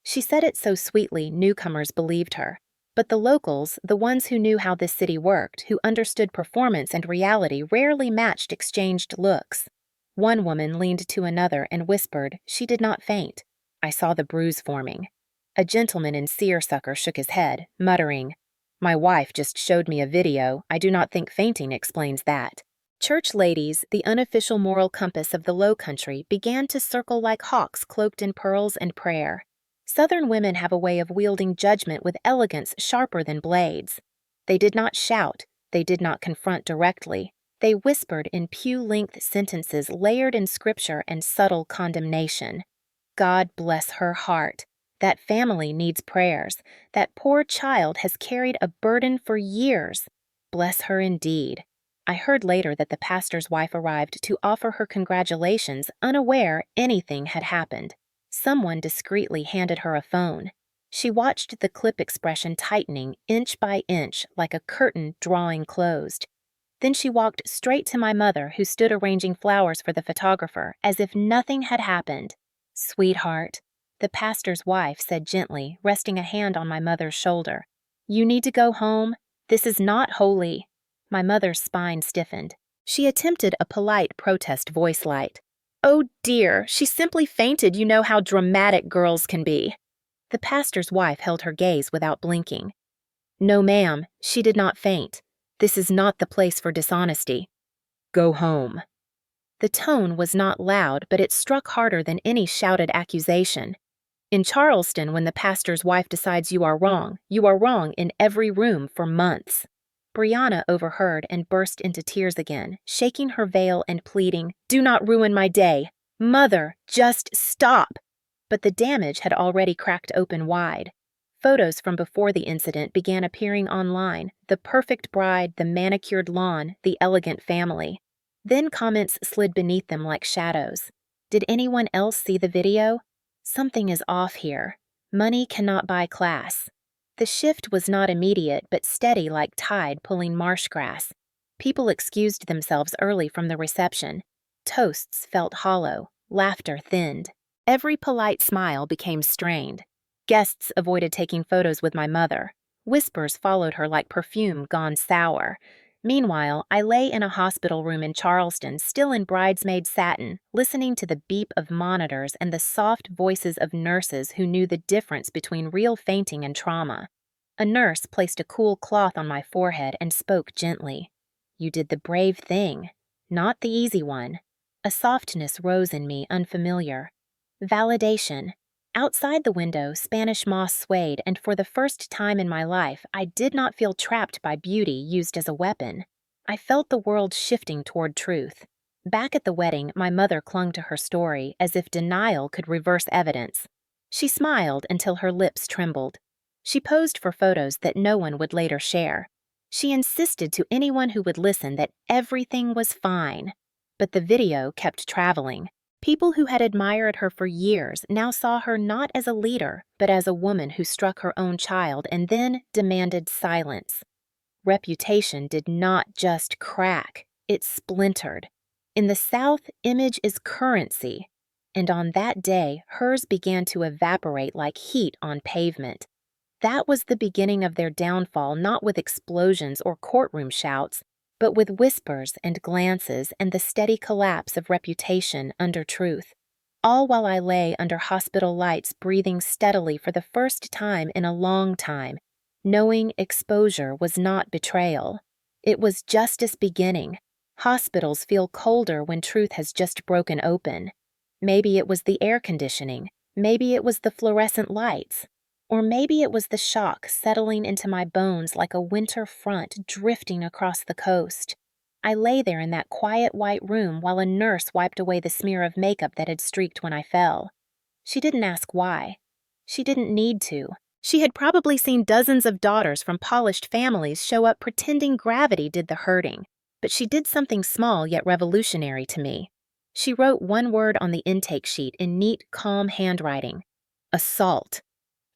She said it so sweetly, newcomers believed her. But the locals, the ones who knew how this city worked, who understood performance and reality, rarely matched exchanged looks. One woman leaned to another and whispered she did not faint. I saw the bruise forming. A gentleman in seersucker shook his head, muttering, "My wife just showed me a video. I do not think fainting explains that." Church ladies, the unofficial moral compass of the Low Country, began to circle like hawks cloaked in pearls and prayer. Southern women have a way of wielding judgment with elegance sharper than blades. They did not shout. They did not confront directly. They whispered in pew-length sentences layered in scripture and subtle condemnation. God bless her heart. That family needs prayers. That poor child has carried a burden for years. Bless her indeed. I heard later that the pastor's wife arrived to offer her congratulations, unaware anything had happened. Someone discreetly handed her a phone. She watched the clip expression tightening inch by inch like a curtain drawing closed. Then she walked straight to my mother, who stood arranging flowers for the photographer, as if nothing had happened. "Sweetheart," the pastor's wife said gently, resting a hand on my mother's shoulder. "You need to go home. This is not holy." My mother's spine stiffened. She attempted a polite protest voice light. "Oh dear, she simply fainted. You know how dramatic girls can be." The pastor's wife held her gaze without blinking. "No, ma'am, she did not faint. This is not the place for dishonesty. Go home." The tone was not loud, but it struck harder than any shouted accusation. In Charleston, when the pastor's wife decides you are wrong in every room for months. Brianna overheard and burst into tears again, shaking her veil and pleading, "Do not ruin my day. Mother, just stop." But the damage had already cracked open wide. Photos from before the incident began appearing online, the perfect bride, the manicured lawn, the elegant family. Then comments slid beneath them like shadows. Did anyone else see the video? Something is off here. Money cannot buy class. The shift was not immediate, but steady like tide pulling marsh grass. People excused themselves early from the reception. Toasts felt hollow, laughter thinned. Every polite smile became strained. Guests avoided taking photos with my mother. Whispers followed her like perfume gone sour. Meanwhile, I lay in a hospital room in Charleston, still in bridesmaid satin, listening to the beep of monitors and the soft voices of nurses who knew the difference between real fainting and trauma. A nurse placed a cool cloth on my forehead and spoke gently. "You did the brave thing, not the easy one." A softness rose in me, unfamiliar. Validation. Outside the window, Spanish moss swayed, and for the first time in my life, I did not feel trapped by beauty used as a weapon. I felt the world shifting toward truth. Back at the wedding, my mother clung to her story as if denial could reverse evidence. She smiled until her lips trembled. She posed for photos that no one would later share. She insisted to anyone who would listen that everything was fine. But the video kept traveling. People who had admired her for years now saw her not as a leader, but as a woman who struck her own child and then demanded silence. Reputation did not just crack, it splintered. In the South, image is currency. And on that day, hers began to evaporate like heat on pavement. That was the beginning of their downfall, not with explosions or courtroom shouts, but with whispers and glances and the steady collapse of reputation under truth. All while I lay under hospital lights breathing steadily for the first time in a long time, knowing exposure was not betrayal. It was justice beginning. Hospitals feel colder when truth has just broken open. Maybe it was the air conditioning. Maybe it was the fluorescent lights. Or maybe it was the shock settling into my bones like a winter front drifting across the coast. I lay there in that quiet white room while a nurse wiped away the smear of makeup that had streaked when I fell. She didn't ask why. She didn't need to. She had probably seen dozens of daughters from polished families show up pretending gravity did the hurting. But she did something small yet revolutionary to me. She wrote one word on the intake sheet in neat, calm handwriting. Assault.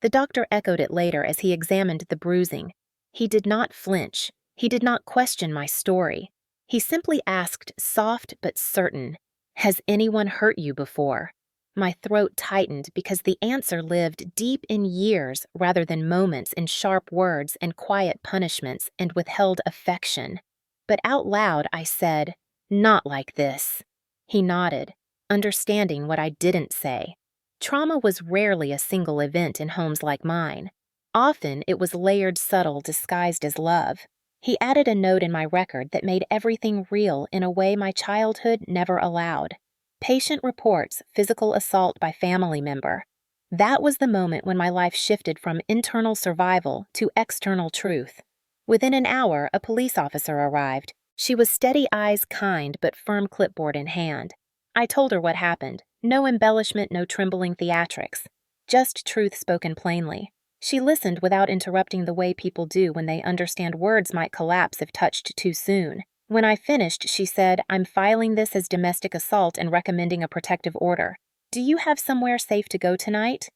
The doctor echoed it later as he examined the bruising. He did not flinch. He did not question my story. He simply asked, soft but certain, "Has anyone hurt you before?" My throat tightened because the answer lived deep in years rather than moments in sharp words and quiet punishments and withheld affection. But out loud I said, "Not like this." He nodded, understanding what I didn't say. Trauma was rarely a single event in homes like mine. Often it was layered, subtle, disguised as love. He added a note in my record that made everything real in a way my childhood never allowed. Patient reports physical assault by family member. That was the moment when my life shifted from internal survival to external truth. Within an hour, a police officer arrived. She was steady eyes kind but firm clipboard in hand. I told her what happened. No embellishment, no trembling theatrics. Just truth spoken plainly. She listened without interrupting the way people do when they understand words might collapse if touched too soon. When I finished, she said, "I'm filing this as domestic assault and recommending a protective order. Do you have somewhere safe to go tonight?"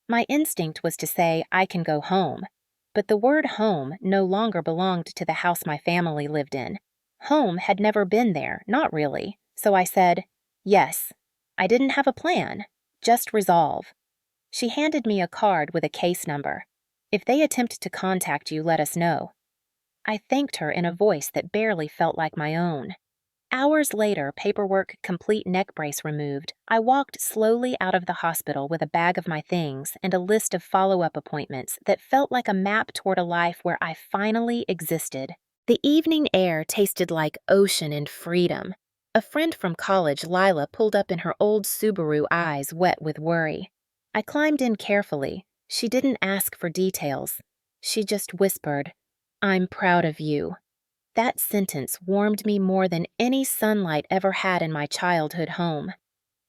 My instinct was to say, "I can go home." But the word home no longer belonged to the house my family lived in. Home had never been there, not really. So I said, "Yes." I didn't have a plan, just resolve. She handed me a card with a case number. "If they attempt to contact you, let us know." I thanked her in a voice that barely felt like my own. Hours later, paperwork, complete neck brace removed, I walked slowly out of the hospital with a bag of my things and a list of follow-up appointments that felt like a map toward a life where I finally existed. The evening air tasted like ocean and freedom. A friend from college, Lila, pulled up in her old Subaru, eyes wet with worry. I climbed in carefully. She didn't ask for details. She just whispered, "I'm proud of you." That sentence warmed me more than any sunlight ever had in my childhood home.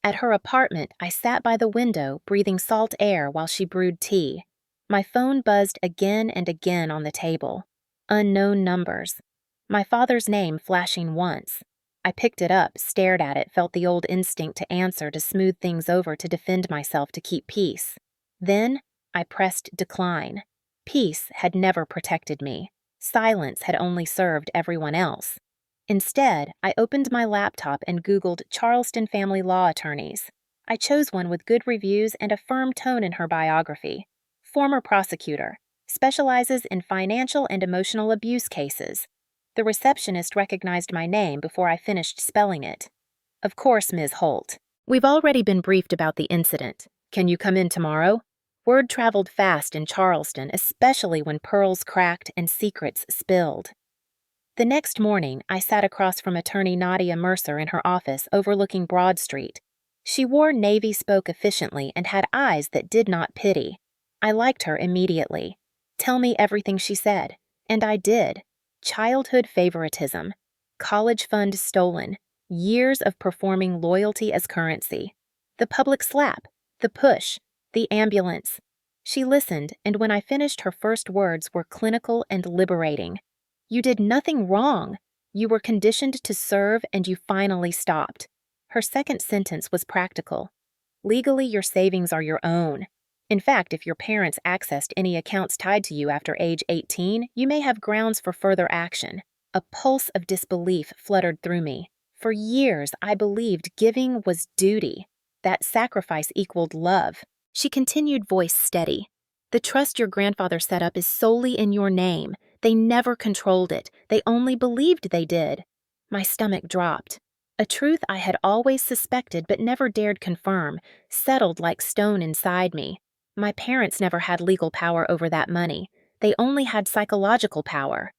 At her apartment, I sat by the window, breathing salt air while she brewed tea. My phone buzzed again and again on the table. Unknown numbers. My father's name flashing once. I picked it up, stared at it, felt the old instinct to answer, to smooth things over, to defend myself, to keep peace. Then I pressed decline. Peace had never protected me. Silence had only served everyone else. Instead, I opened my laptop and Googled Charleston family law attorneys. I chose one with good reviews and a firm tone in her biography. Former prosecutor. Specializes in financial and emotional abuse cases. The receptionist recognized my name before I finished spelling it. "Of course, Ms. Holt. We've already been briefed about the incident. Can you come in tomorrow?" Word traveled fast in Charleston, especially when pearls cracked and secrets spilled. The next morning, I sat across from attorney Nadia Mercer in her office overlooking Broad Street. She wore Navy spoke efficiently and had eyes that did not pity. I liked her immediately. Tell me everything, she said. And I did. childhood favoritism, college fund stolen, years of performing loyalty as currency, the public slap, the push, the ambulance. She listened, and when I finished, her first words were clinical and liberating. You did nothing wrong. You were conditioned to serve, and you finally stopped. Her second sentence was practical. Legally, your savings are your own. In fact, if your parents accessed any accounts tied to you after age 18, you may have grounds for further action. A pulse of disbelief fluttered through me. For years, I believed giving was duty, that sacrifice equaled love. She continued, voice steady. The trust your grandfather set up is solely in your name. They never controlled it. They only believed they did. My stomach dropped. A truth I had always suspected but never dared confirm, settled like stone inside me. My parents never had legal power over that money. They only had psychological power.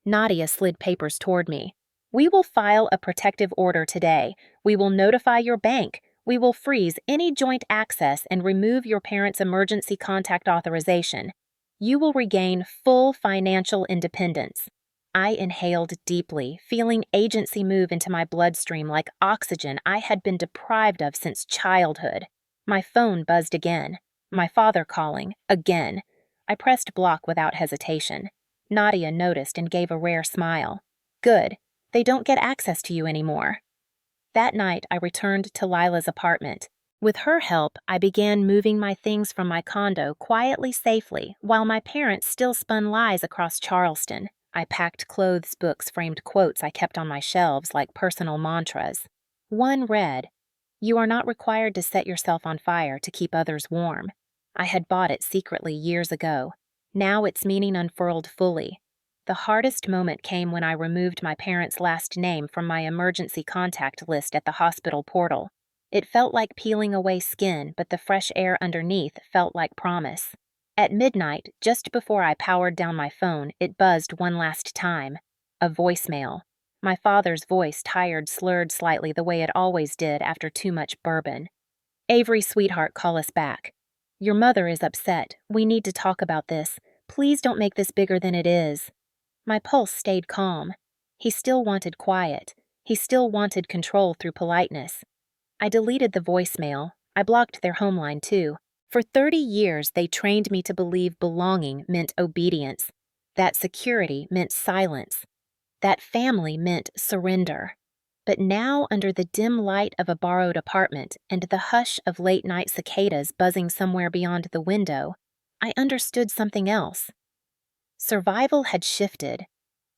Nadia slid papers toward me. We will file a protective order today. We will notify your bank. We will freeze any joint access and remove your parents' emergency contact authorization. You will regain full financial independence. I inhaled deeply, feeling agency move into my bloodstream like oxygen I had been deprived of since childhood. My phone buzzed again. My father calling, again. I pressed block without hesitation. Nadia noticed and gave a rare smile. Good. They don't get access to you anymore. That night, I returned to Lila's apartment. With her help, I began moving my things from my condo quietly, safely, while my parents still spun lies across Charleston. I packed clothes, books, framed quotes I kept on my shelves like personal mantras. One read, "You are not required to set yourself on fire to keep others warm." I had bought it secretly years ago. Now its meaning unfurled fully. The hardest moment came when I removed my parents' last name from my emergency contact list at the hospital portal. It felt like peeling away skin, but the fresh air underneath felt like promise. At midnight, just before I powered down my phone, it buzzed one last time. A voicemail. My father's voice, tired, slurred slightly the way it always did after too much bourbon. "Avery, sweetheart, call us back. Your mother is upset. We need to talk about this. Please don't make this bigger than it is." My pulse stayed calm. He still wanted quiet. He still wanted control through politeness. I deleted the voicemail. I blocked their home line too. For 30 years, they trained me to believe belonging meant obedience, that security meant silence, that family meant surrender. But now, under the dim light of a borrowed apartment and the hush of late-night cicadas buzzing somewhere beyond the window, I understood something else. Survival had shifted.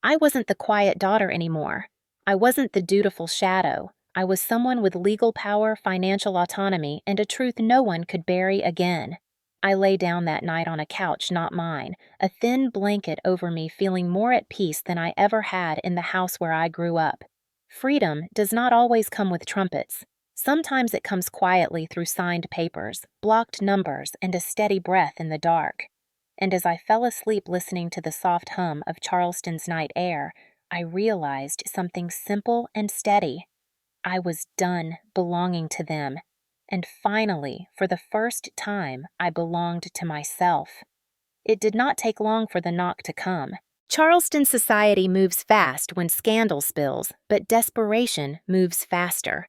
I wasn't the quiet daughter anymore. I wasn't the dutiful shadow. I was someone with legal power, financial autonomy, and a truth no one could bury again. I lay down that night on a couch not mine, a thin blanket over me, feeling more at peace than I ever had in the house where I grew up. Freedom does not always come with trumpets. Sometimes it comes quietly through signed papers, blocked numbers, and a steady breath in the dark. And as I fell asleep listening to the soft hum of Charleston's night air, I realized something simple and steady. I was done belonging to them. And finally, for the first time, I belonged to myself. It did not take long for the knock to come. Charleston society moves fast when scandal spills, but desperation moves faster.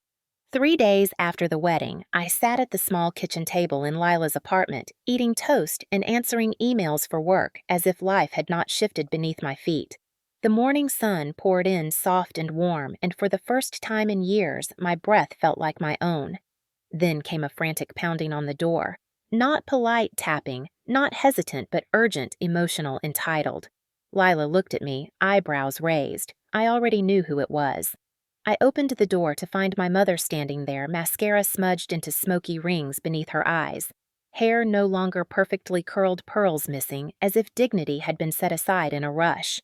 3 days after the wedding, I sat at the small kitchen table in Lila's apartment, eating toast and answering emails for work as if life had not shifted beneath my feet. The morning sun poured in soft and warm, and for the first time in years, my breath felt like my own. Then came a frantic pounding on the door. Not polite tapping, not hesitant but urgent, emotional, entitled. Lila looked at me, eyebrows raised. I already knew who it was. I opened the door to find my mother standing there, mascara smudged into smoky rings beneath her eyes. Hair no longer perfectly curled, pearls missing, as if dignity had been set aside in a rush.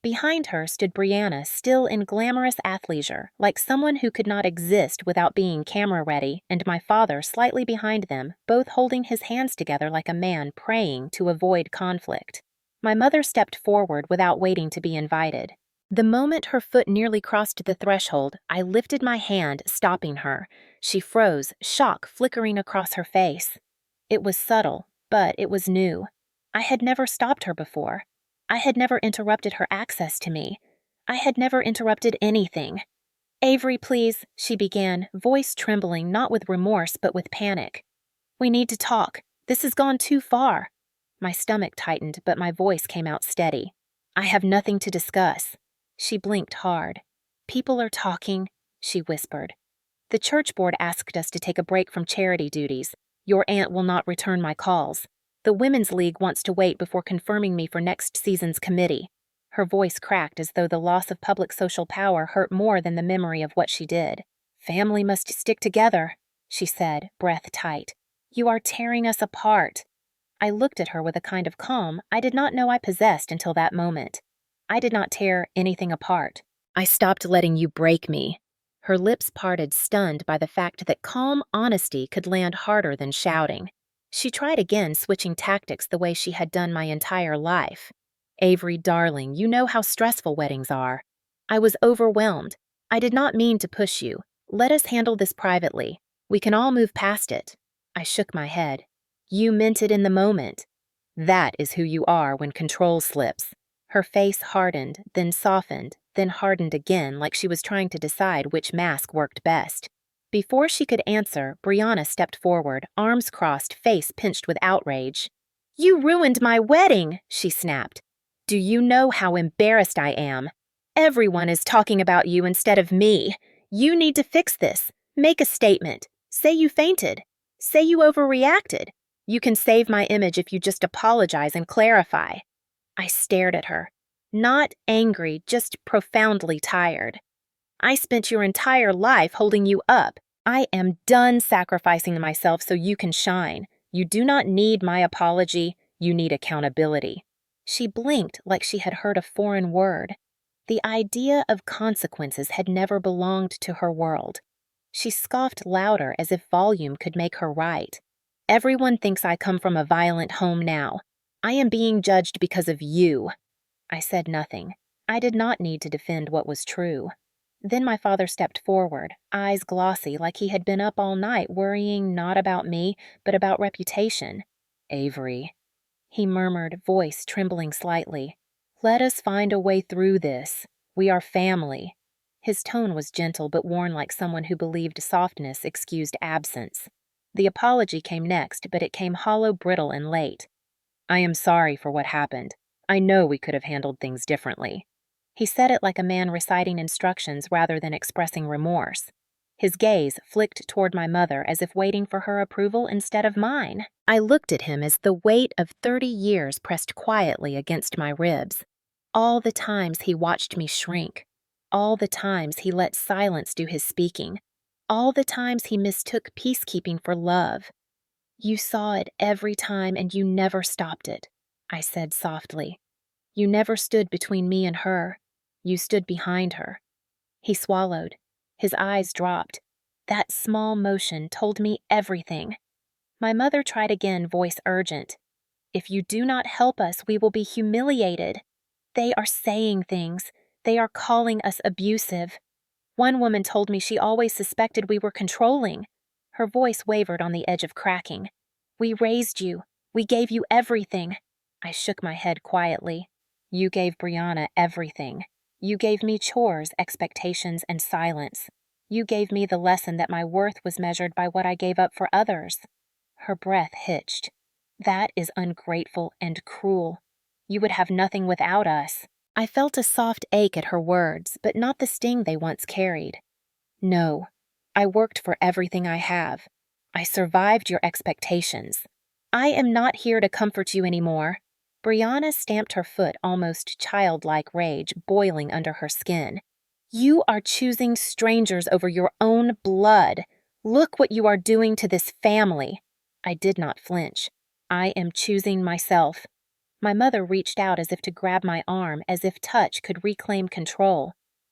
Behind her stood Brianna, still in glamorous athleisure, like someone who could not exist without being camera-ready, and my father slightly behind them, both holding his hands together like a man praying to avoid conflict. My mother stepped forward without waiting to be invited. The moment her foot nearly crossed the threshold, I lifted my hand, stopping her. She froze, shock flickering across her face. It was subtle, but it was new. I had never stopped her before. I had never interrupted her access to me. I had never interrupted anything. "Avery, please," she began, voice trembling not with remorse but with panic. "We need to talk. This has gone too far." My stomach tightened, but my voice came out steady. "I have nothing to discuss." She blinked hard. "People are talking," she whispered. "The church board asked us to take a break from charity duties. Your aunt will not return my calls. The Women's League wants to wait before confirming me for next season's committee." Her voice cracked as though the loss of public social power hurt more than the memory of what she did. "Family must stick together," she said, breath tight. "You are tearing us apart." I looked at her with a kind of calm I did not know I possessed until that moment. "I did not tear anything apart. I stopped letting you break me." Her lips parted, stunned by the fact that calm honesty could land harder than shouting. She tried again, switching tactics the way she had done my entire life. "Avery, darling, you know how stressful weddings are. I was overwhelmed. I did not mean to push you. Let us handle this privately. We can all move past it." I shook my head. "You meant it in the moment." "That is who you are when control slips." Her face hardened, then softened, then hardened again like she was trying to decide which mask worked best. Before she could answer, Brianna stepped forward, arms crossed, face pinched with outrage. "You ruined my wedding," she snapped. "Do you know how embarrassed I am? Everyone is talking about you instead of me. You need to fix this. Make a statement. Say you fainted. Say you overreacted. You can save my image if you just apologize and clarify." I stared at her. Not angry, just profoundly tired. "I spent your entire life holding you up. I am done sacrificing myself so you can shine. You do not need my apology. You need accountability." She blinked like she had heard a foreign word. The idea of consequences had never belonged to her world. She scoffed louder as if volume could make her right. "Everyone thinks I come from a violent home now. I am being judged because of you." I said nothing. I did not need to defend what was true. Then my father stepped forward, eyes glossy like he had been up all night worrying not about me, but about reputation. "Avery," he murmured, voice trembling slightly. "Let us find a way through this. We are family." His tone was gentle but worn like someone who believed softness excused absence. The apology came next, but it came hollow, brittle, and late. "I am sorry for what happened. I know we could have handled things differently." He said it like a man reciting instructions rather than expressing remorse. His gaze flicked toward my mother as if waiting for her approval instead of mine. I looked at him as the weight of 30 years pressed quietly against my ribs. All the times he watched me shrink. All the times he let silence do his speaking. All the times he mistook peacekeeping for love. "You saw it every time and you never stopped it," I said softly. "You never stood between me and her. You stood behind her." He swallowed. His eyes dropped. That small motion told me everything. My mother tried again, voice urgent. "If you do not help us, we will be humiliated. They are saying things. They are calling us abusive. One woman told me she always suspected we were controlling." Her voice wavered on the edge of cracking. "We raised you. We gave you everything." I shook my head quietly. "You gave Brianna everything. You gave me chores, expectations, and silence. You gave me the lesson that my worth was measured by what I gave up for others." Her breath hitched. "That is ungrateful and cruel. You would have nothing without us." I felt a soft ache at her words, but not the sting they once carried. "No, I worked for everything I have. I survived your expectations. I am not here to comfort you anymore." Brianna stamped her foot, almost childlike rage boiling under her skin. "You are choosing strangers over your own blood. Look what you are doing to this family." I did not flinch. "I am choosing myself." My mother reached out as if to grab my arm, as if touch could reclaim control.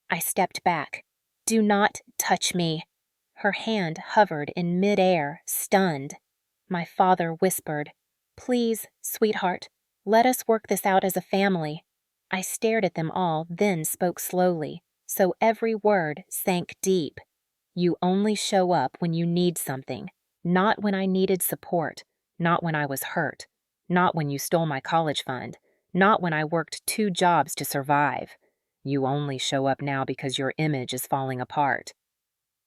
I stepped back. "Do not touch me." Her hand hovered in midair, stunned. My father whispered, "Please, sweetheart, let us work this out as a family." I stared at them all, then spoke slowly, so every word sank deep. "You only show up when you need something, not when I needed support, not when I was hurt, not when you stole my college fund, Not when I worked 2 jobs to survive. You only show up now because your image is falling apart.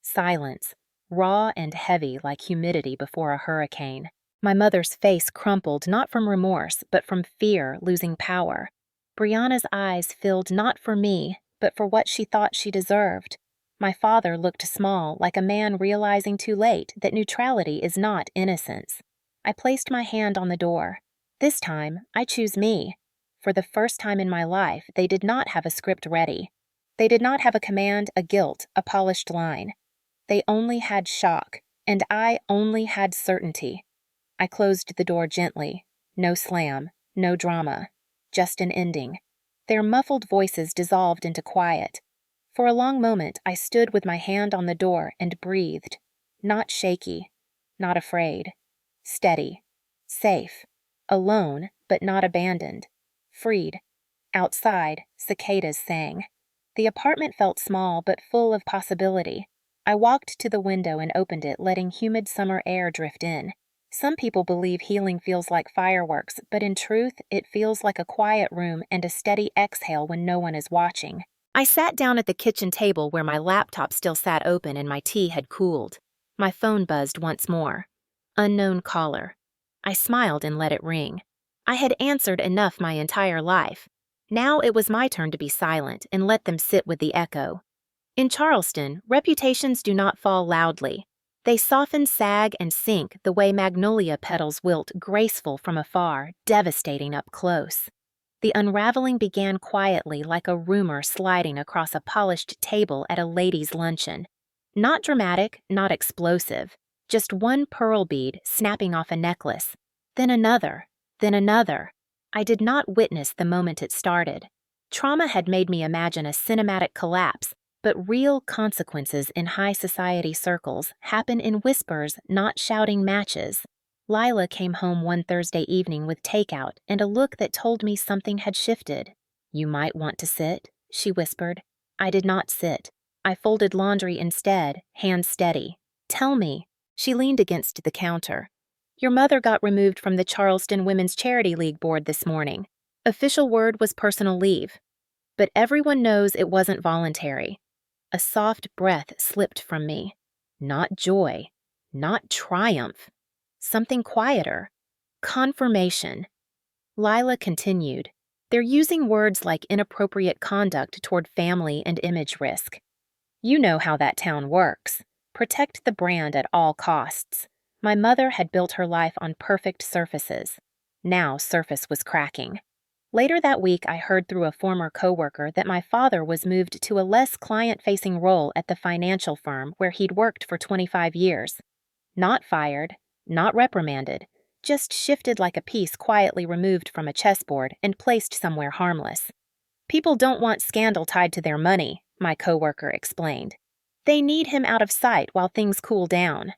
Silence, raw and heavy like humidity before a hurricane. My mother's face crumpled not from remorse, but from fear losing power. Brianna's eyes filled not for me, but for what she thought she deserved. My father looked small, like a man realizing too late that neutrality is not innocence. I placed my hand on the door. This time, I choose me. For the first time in my life, they did not have a script ready. They did not have a command, a guilt, a polished line. They only had shock, and I only had certainty. I closed the door gently. No slam, no drama, just an ending. Their muffled voices dissolved into quiet. For a long moment, I stood with my hand on the door and breathed. Not shaky, not afraid. Steady, safe, alone, but not abandoned. Freed. Outside, cicadas sang. The apartment felt small but full of possibility. I walked to the window and opened it, letting humid summer air drift in. Some people believe healing feels like fireworks, but in truth, it feels like a quiet room and a steady exhale when no one is watching. I sat down at the kitchen table where my laptop still sat open and my tea had cooled. My phone buzzed once more. Unknown caller. I smiled and let it ring. I had answered enough my entire life. Now it was my turn to be silent and let them sit with the echo. In Charleston, reputations do not fall loudly. They soften, sag, and sink the way magnolia petals wilt graceful from afar, devastating up close. The unraveling began quietly like a rumor sliding across a polished table at a ladies' luncheon. Not dramatic, not explosive. Just one pearl bead snapping off a necklace. Then another. Then another. I did not witness the moment it started. Trauma had made me imagine a cinematic collapse, but real consequences in high society circles happen in whispers, not shouting matches. Lila came home one Thursday evening with takeout and a look that told me something had shifted. "You might want to sit," she whispered. I did not sit. I folded laundry instead, hands steady. "Tell me." She leaned against the counter. "Your mother got removed from the Charleston Women's Charity League board this morning. Official word was personal leave. But everyone knows it wasn't voluntary." A soft breath slipped from me. Not joy. Not triumph. Something quieter. Confirmation. Lila continued. "They're using words like inappropriate conduct toward family and image risk. You know how that town works. Protect the brand at all costs. My mother had built her life on perfect surfaces. Now surface was cracking. Later that week, I heard through a former coworker that my father was moved to a less client-facing role at the financial firm where he'd worked for 25 years. Not fired, not reprimanded, just shifted like a piece quietly removed from a chessboard and placed somewhere harmless. "People don't want scandal tied to their money," my coworker explained. "They need him out of sight while things cool down."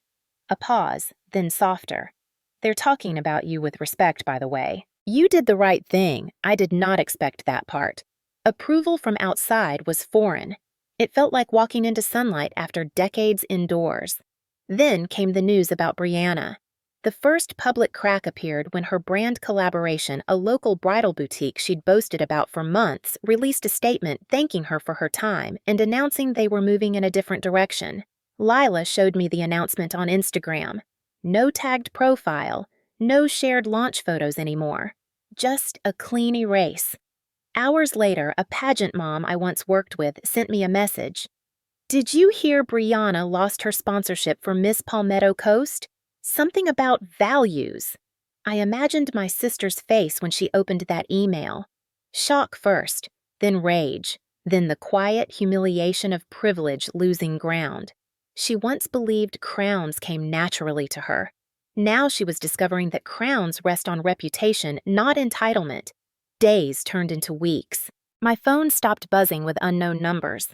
A pause, then softer. "They're talking about you with respect, by the way. You did the right thing. I did not expect that part." Approval from outside was foreign. It felt like walking into sunlight after decades indoors. Then came the news about Brianna. The first public crack appeared when her brand collaboration, a local bridal boutique she'd boasted about for months, released a statement thanking her for her time and announcing they were moving in a different direction. Lila showed me the announcement on Instagram. No tagged profile, no shared launch photos anymore. Just a clean erase. Hours later, a pageant mom I once worked with sent me a message. "Did you hear Brianna lost her sponsorship for Miss Palmetto Coast? Something about values." I imagined my sister's face when she opened that email. Shock first, then rage, then the quiet humiliation of privilege losing ground. She once believed crowns came naturally to her. Now she was discovering that crowns rest on reputation, not entitlement. Days turned into weeks. My phone stopped buzzing with unknown numbers.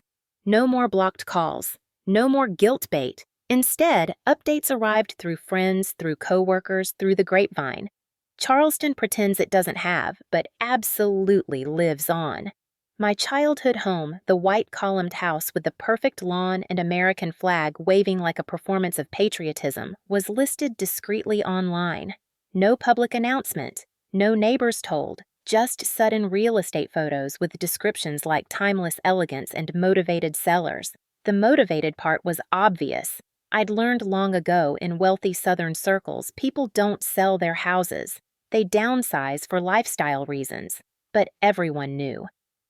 No more blocked calls. No more guilt bait. Instead, updates arrived through friends, through coworkers, through the grapevine. Charleston pretends it doesn't have, but absolutely lives on. My childhood home, the white columned house with the perfect lawn and American flag waving like a performance of patriotism, was listed discreetly online. No public announcement, no neighbors told, Just sudden real estate photos with descriptions like timeless elegance and motivated sellers. The motivated part was obvious. I'd learned long ago in wealthy Southern circles people don't sell their houses. They downsize for lifestyle reasons. But everyone knew.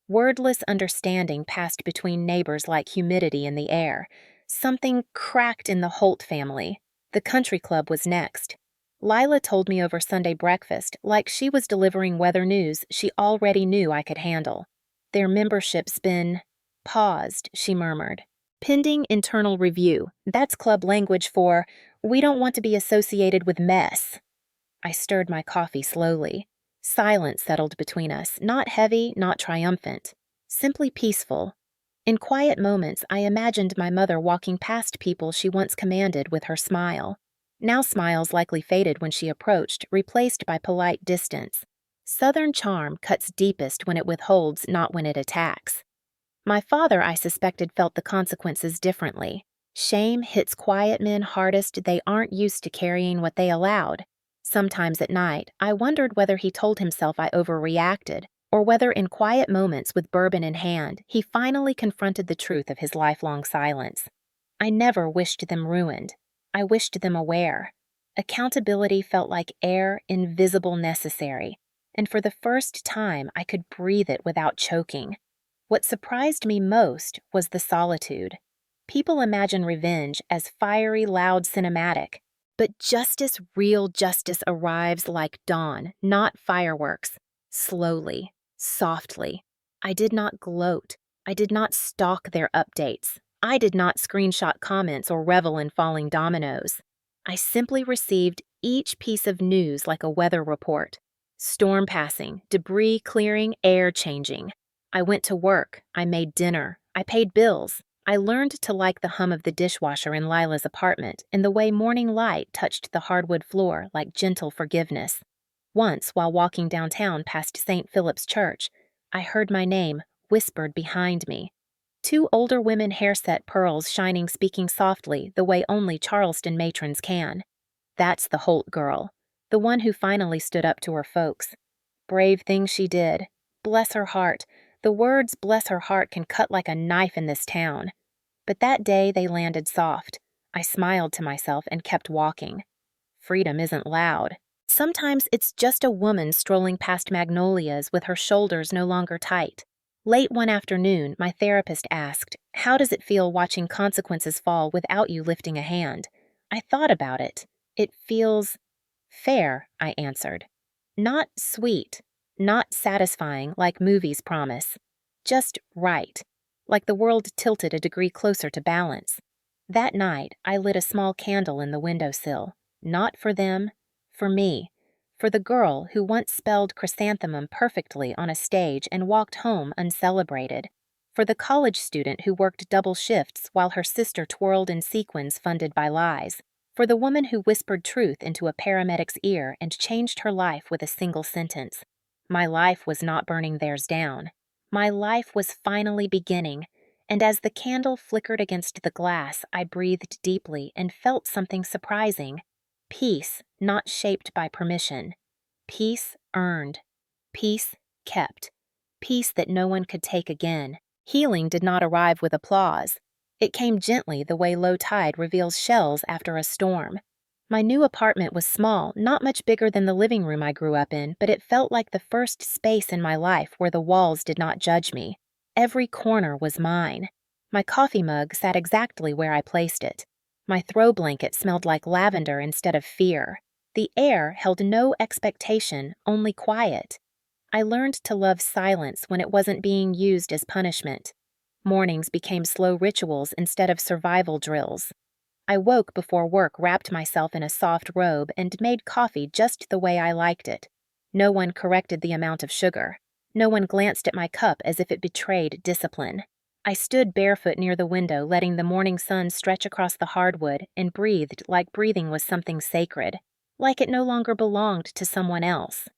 Wordless understanding passed between neighbors like humidity in the air. Something cracked in the Holt family. The country club was next. Lila told me over Sunday breakfast like she was delivering weather news she already knew I could handle. Their membership's been paused, she murmured. Pending internal review. That's club language for, we don't want to be associated with mess. I stirred my coffee slowly. Silence settled between us, not heavy, not triumphant, simply peaceful. In quiet moments, I imagined my mother walking past people she once commanded with her smile. Now smiles likely faded when she approached, replaced by polite distance. Southern charm cuts deepest when it withholds, not when it attacks. My father, I suspected, felt the consequences differently. Shame hits quiet men hardest. They aren't used to carrying what they allowed. Sometimes at night, I wondered whether he told himself I overreacted, or whether in quiet moments with bourbon in hand, he finally confronted the truth of his lifelong silence. I never wished them ruined. I wished them aware. Accountability felt like air, invisible, necessary, and for the first time I could breathe it without choking. What surprised me most was the solitude. People imagine revenge as fiery, loud, cinematic. But justice, real justice, arrives like dawn, not fireworks. Slowly, softly. I did not gloat. I did not stalk their updates. I did not screenshot comments or revel in falling dominoes. I simply received each piece of news like a weather report. Storm passing, debris clearing, air changing. I went to work. I made dinner. I paid bills. I learned to like the hum of the dishwasher in Lila's apartment and the way morning light touched the hardwood floor like gentle forgiveness. Once, while walking downtown past St. Philip's Church, I heard my name whispered behind me. Two older women hairset pearls shining speaking softly the way only Charleston matrons can. That's the Holt girl, the one who finally stood up to her folks. Brave thing she did. Bless her heart. The words bless her heart can cut like a knife in this town. But that day they landed soft. I smiled to myself and kept walking. Freedom isn't loud. Sometimes it's just a woman strolling past magnolias with her shoulders no longer tight. Late one afternoon, my therapist asked, "How does it feel watching consequences fall without you lifting a hand?" I thought about it. It feels fair, I answered. Not sweet. Not satisfying like movies promise. Just right. Like the world tilted a degree closer to balance. That night, I lit a small candle in the windowsill. Not for them, for me. For the girl who once spelled chrysanthemum perfectly on a stage and walked home uncelebrated. For the college student who worked double shifts while her sister twirled in sequins funded by lies. For the woman who whispered truth into a paramedic's ear and changed her life with a single sentence. My life was not burning theirs down. My life was finally beginning, and as the candle flickered against the glass, I breathed deeply and felt something surprising. Peace not shaped by permission. Peace earned. Peace kept. Peace that no one could take again. Healing did not arrive with applause. It came gently the way low tide reveals shells after a storm. My new apartment was small, not much bigger than the living room I grew up in, but it felt like the first space in my life where the walls did not judge me. Every corner was mine. My coffee mug sat exactly where I placed it. My throw blanket smelled like lavender instead of fear. The air held no expectation, only quiet. I learned to love silence when it wasn't being used as punishment. Mornings became slow rituals instead of survival drills. I woke before work, wrapped myself in a soft robe, and made coffee just the way I liked it. No one corrected the amount of sugar. No one glanced at my cup as if it betrayed discipline. I stood barefoot near the window, letting the morning sun stretch across the hardwood, and breathed like breathing was something sacred, like it no longer belonged to someone else.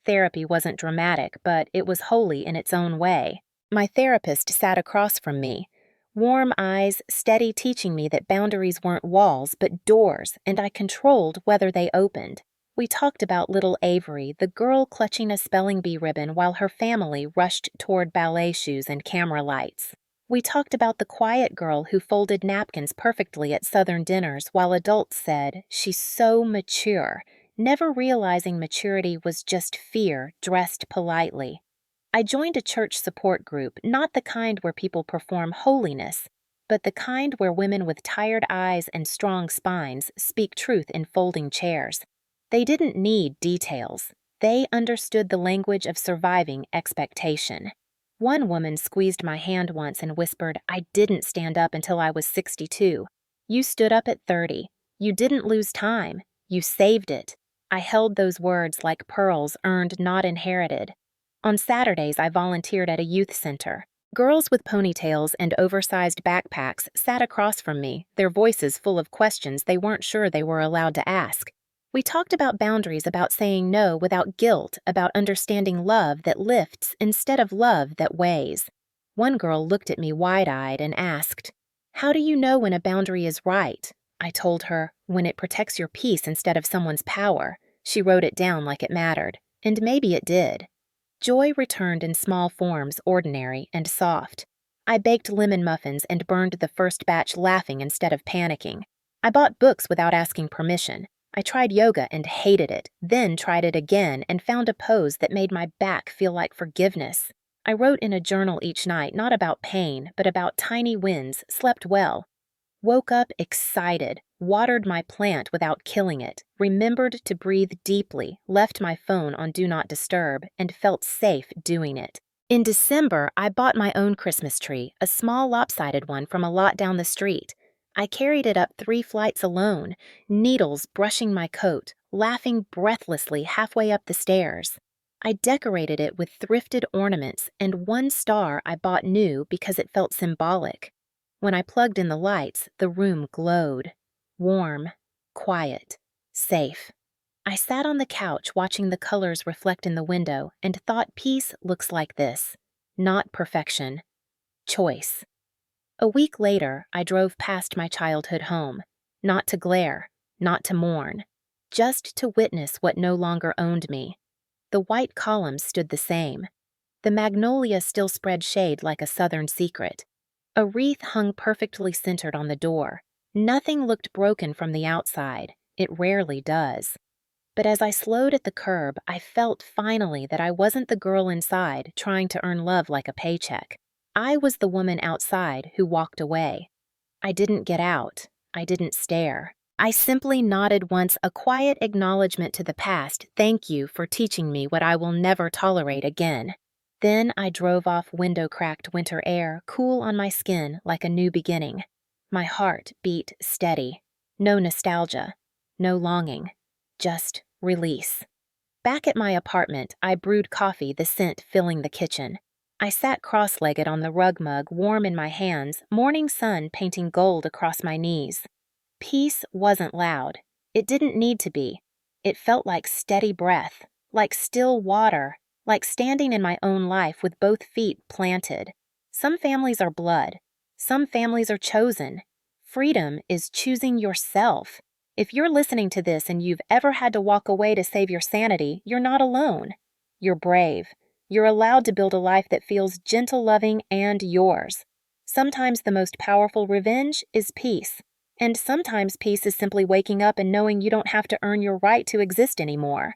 Therapy wasn't dramatic, but it was holy in its own way. My therapist sat across from me. Warm eyes, steady, teaching me that boundaries weren't walls but doors, and I controlled whether they opened. We talked about little Avery, the girl clutching a spelling bee ribbon while her family rushed toward ballet shoes and camera lights. We talked about the quiet girl who folded napkins perfectly at Southern dinners while adults said, "She's so mature," never realizing maturity was just fear dressed politely. I joined a church support group, not the kind where people perform holiness, but the kind where women with tired eyes and strong spines speak truth in folding chairs. They didn't need details. They understood the language of surviving expectation. One woman squeezed my hand once and whispered, "I didn't stand up until I was 62. You stood up at 30. You didn't lose time. You saved it." I held those words like pearls earned, not inherited. On Saturdays, I volunteered at a youth center. Girls with ponytails and oversized backpacks sat across from me, their voices full of questions they weren't sure they were allowed to ask. We talked about boundaries, about saying no without guilt, about understanding love that lifts instead of love that weighs. One girl looked at me wide-eyed and asked, "How do you know when a boundary is right?" I told her, "When it protects your peace instead of someone's power." She wrote it down like it mattered, and maybe it did. Joy returned in small forms, ordinary and soft. I baked lemon muffins and burned the first batch laughing instead of panicking. I bought books without asking permission. I tried yoga and hated it, then tried it again and found a pose that made my back feel like forgiveness. I wrote in a journal each night, not about pain, but about tiny wins, slept well. Woke up excited, watered my plant without killing it, remembered to breathe deeply, left my phone on Do Not Disturb, and felt safe doing it. In December, I bought my own Christmas tree, a small lopsided one from a lot down the street. I carried it up 3 flights alone, needles brushing my coat, laughing breathlessly halfway up the stairs. I decorated it with thrifted ornaments and one star I bought new because it felt symbolic. When I plugged in the lights, the room glowed. Warm, quiet, safe. I sat on the couch watching the colors reflect in the window and thought peace looks like this. Not perfection. Choice. A week later, I drove past my childhood home. Not to glare, not to mourn. Just to witness what no longer owned me. The white columns stood the same. The magnolia still spread shade like a southern secret. A wreath hung perfectly centered on the door. Nothing looked broken from the outside. It rarely does. But as I slowed at the curb, I felt finally that I wasn't the girl inside trying to earn love like a paycheck. I was the woman outside who walked away. I didn't get out. I didn't stare. I simply nodded once, a quiet acknowledgement to the past, "Thank you for teaching me what I will never tolerate again." Then I drove off window-cracked winter air, cool on my skin like a new beginning. My heart beat steady. No nostalgia. No longing. Just release. Back at my apartment, I brewed coffee, the scent filling the kitchen. I sat cross-legged on the rug mug, warm in my hands, morning sun painting gold across my knees. Peace wasn't loud. It didn't need to be. It felt like steady breath, like still water, like standing in my own life with both feet planted. Some families are blood. Some families are chosen. Freedom is choosing yourself. If you're listening to this and you've ever had to walk away to save your sanity, you're not alone. You're brave. You're allowed to build a life that feels gentle, loving, and yours. Sometimes the most powerful revenge is peace. And sometimes peace is simply waking up and knowing you don't have to earn your right to exist anymore.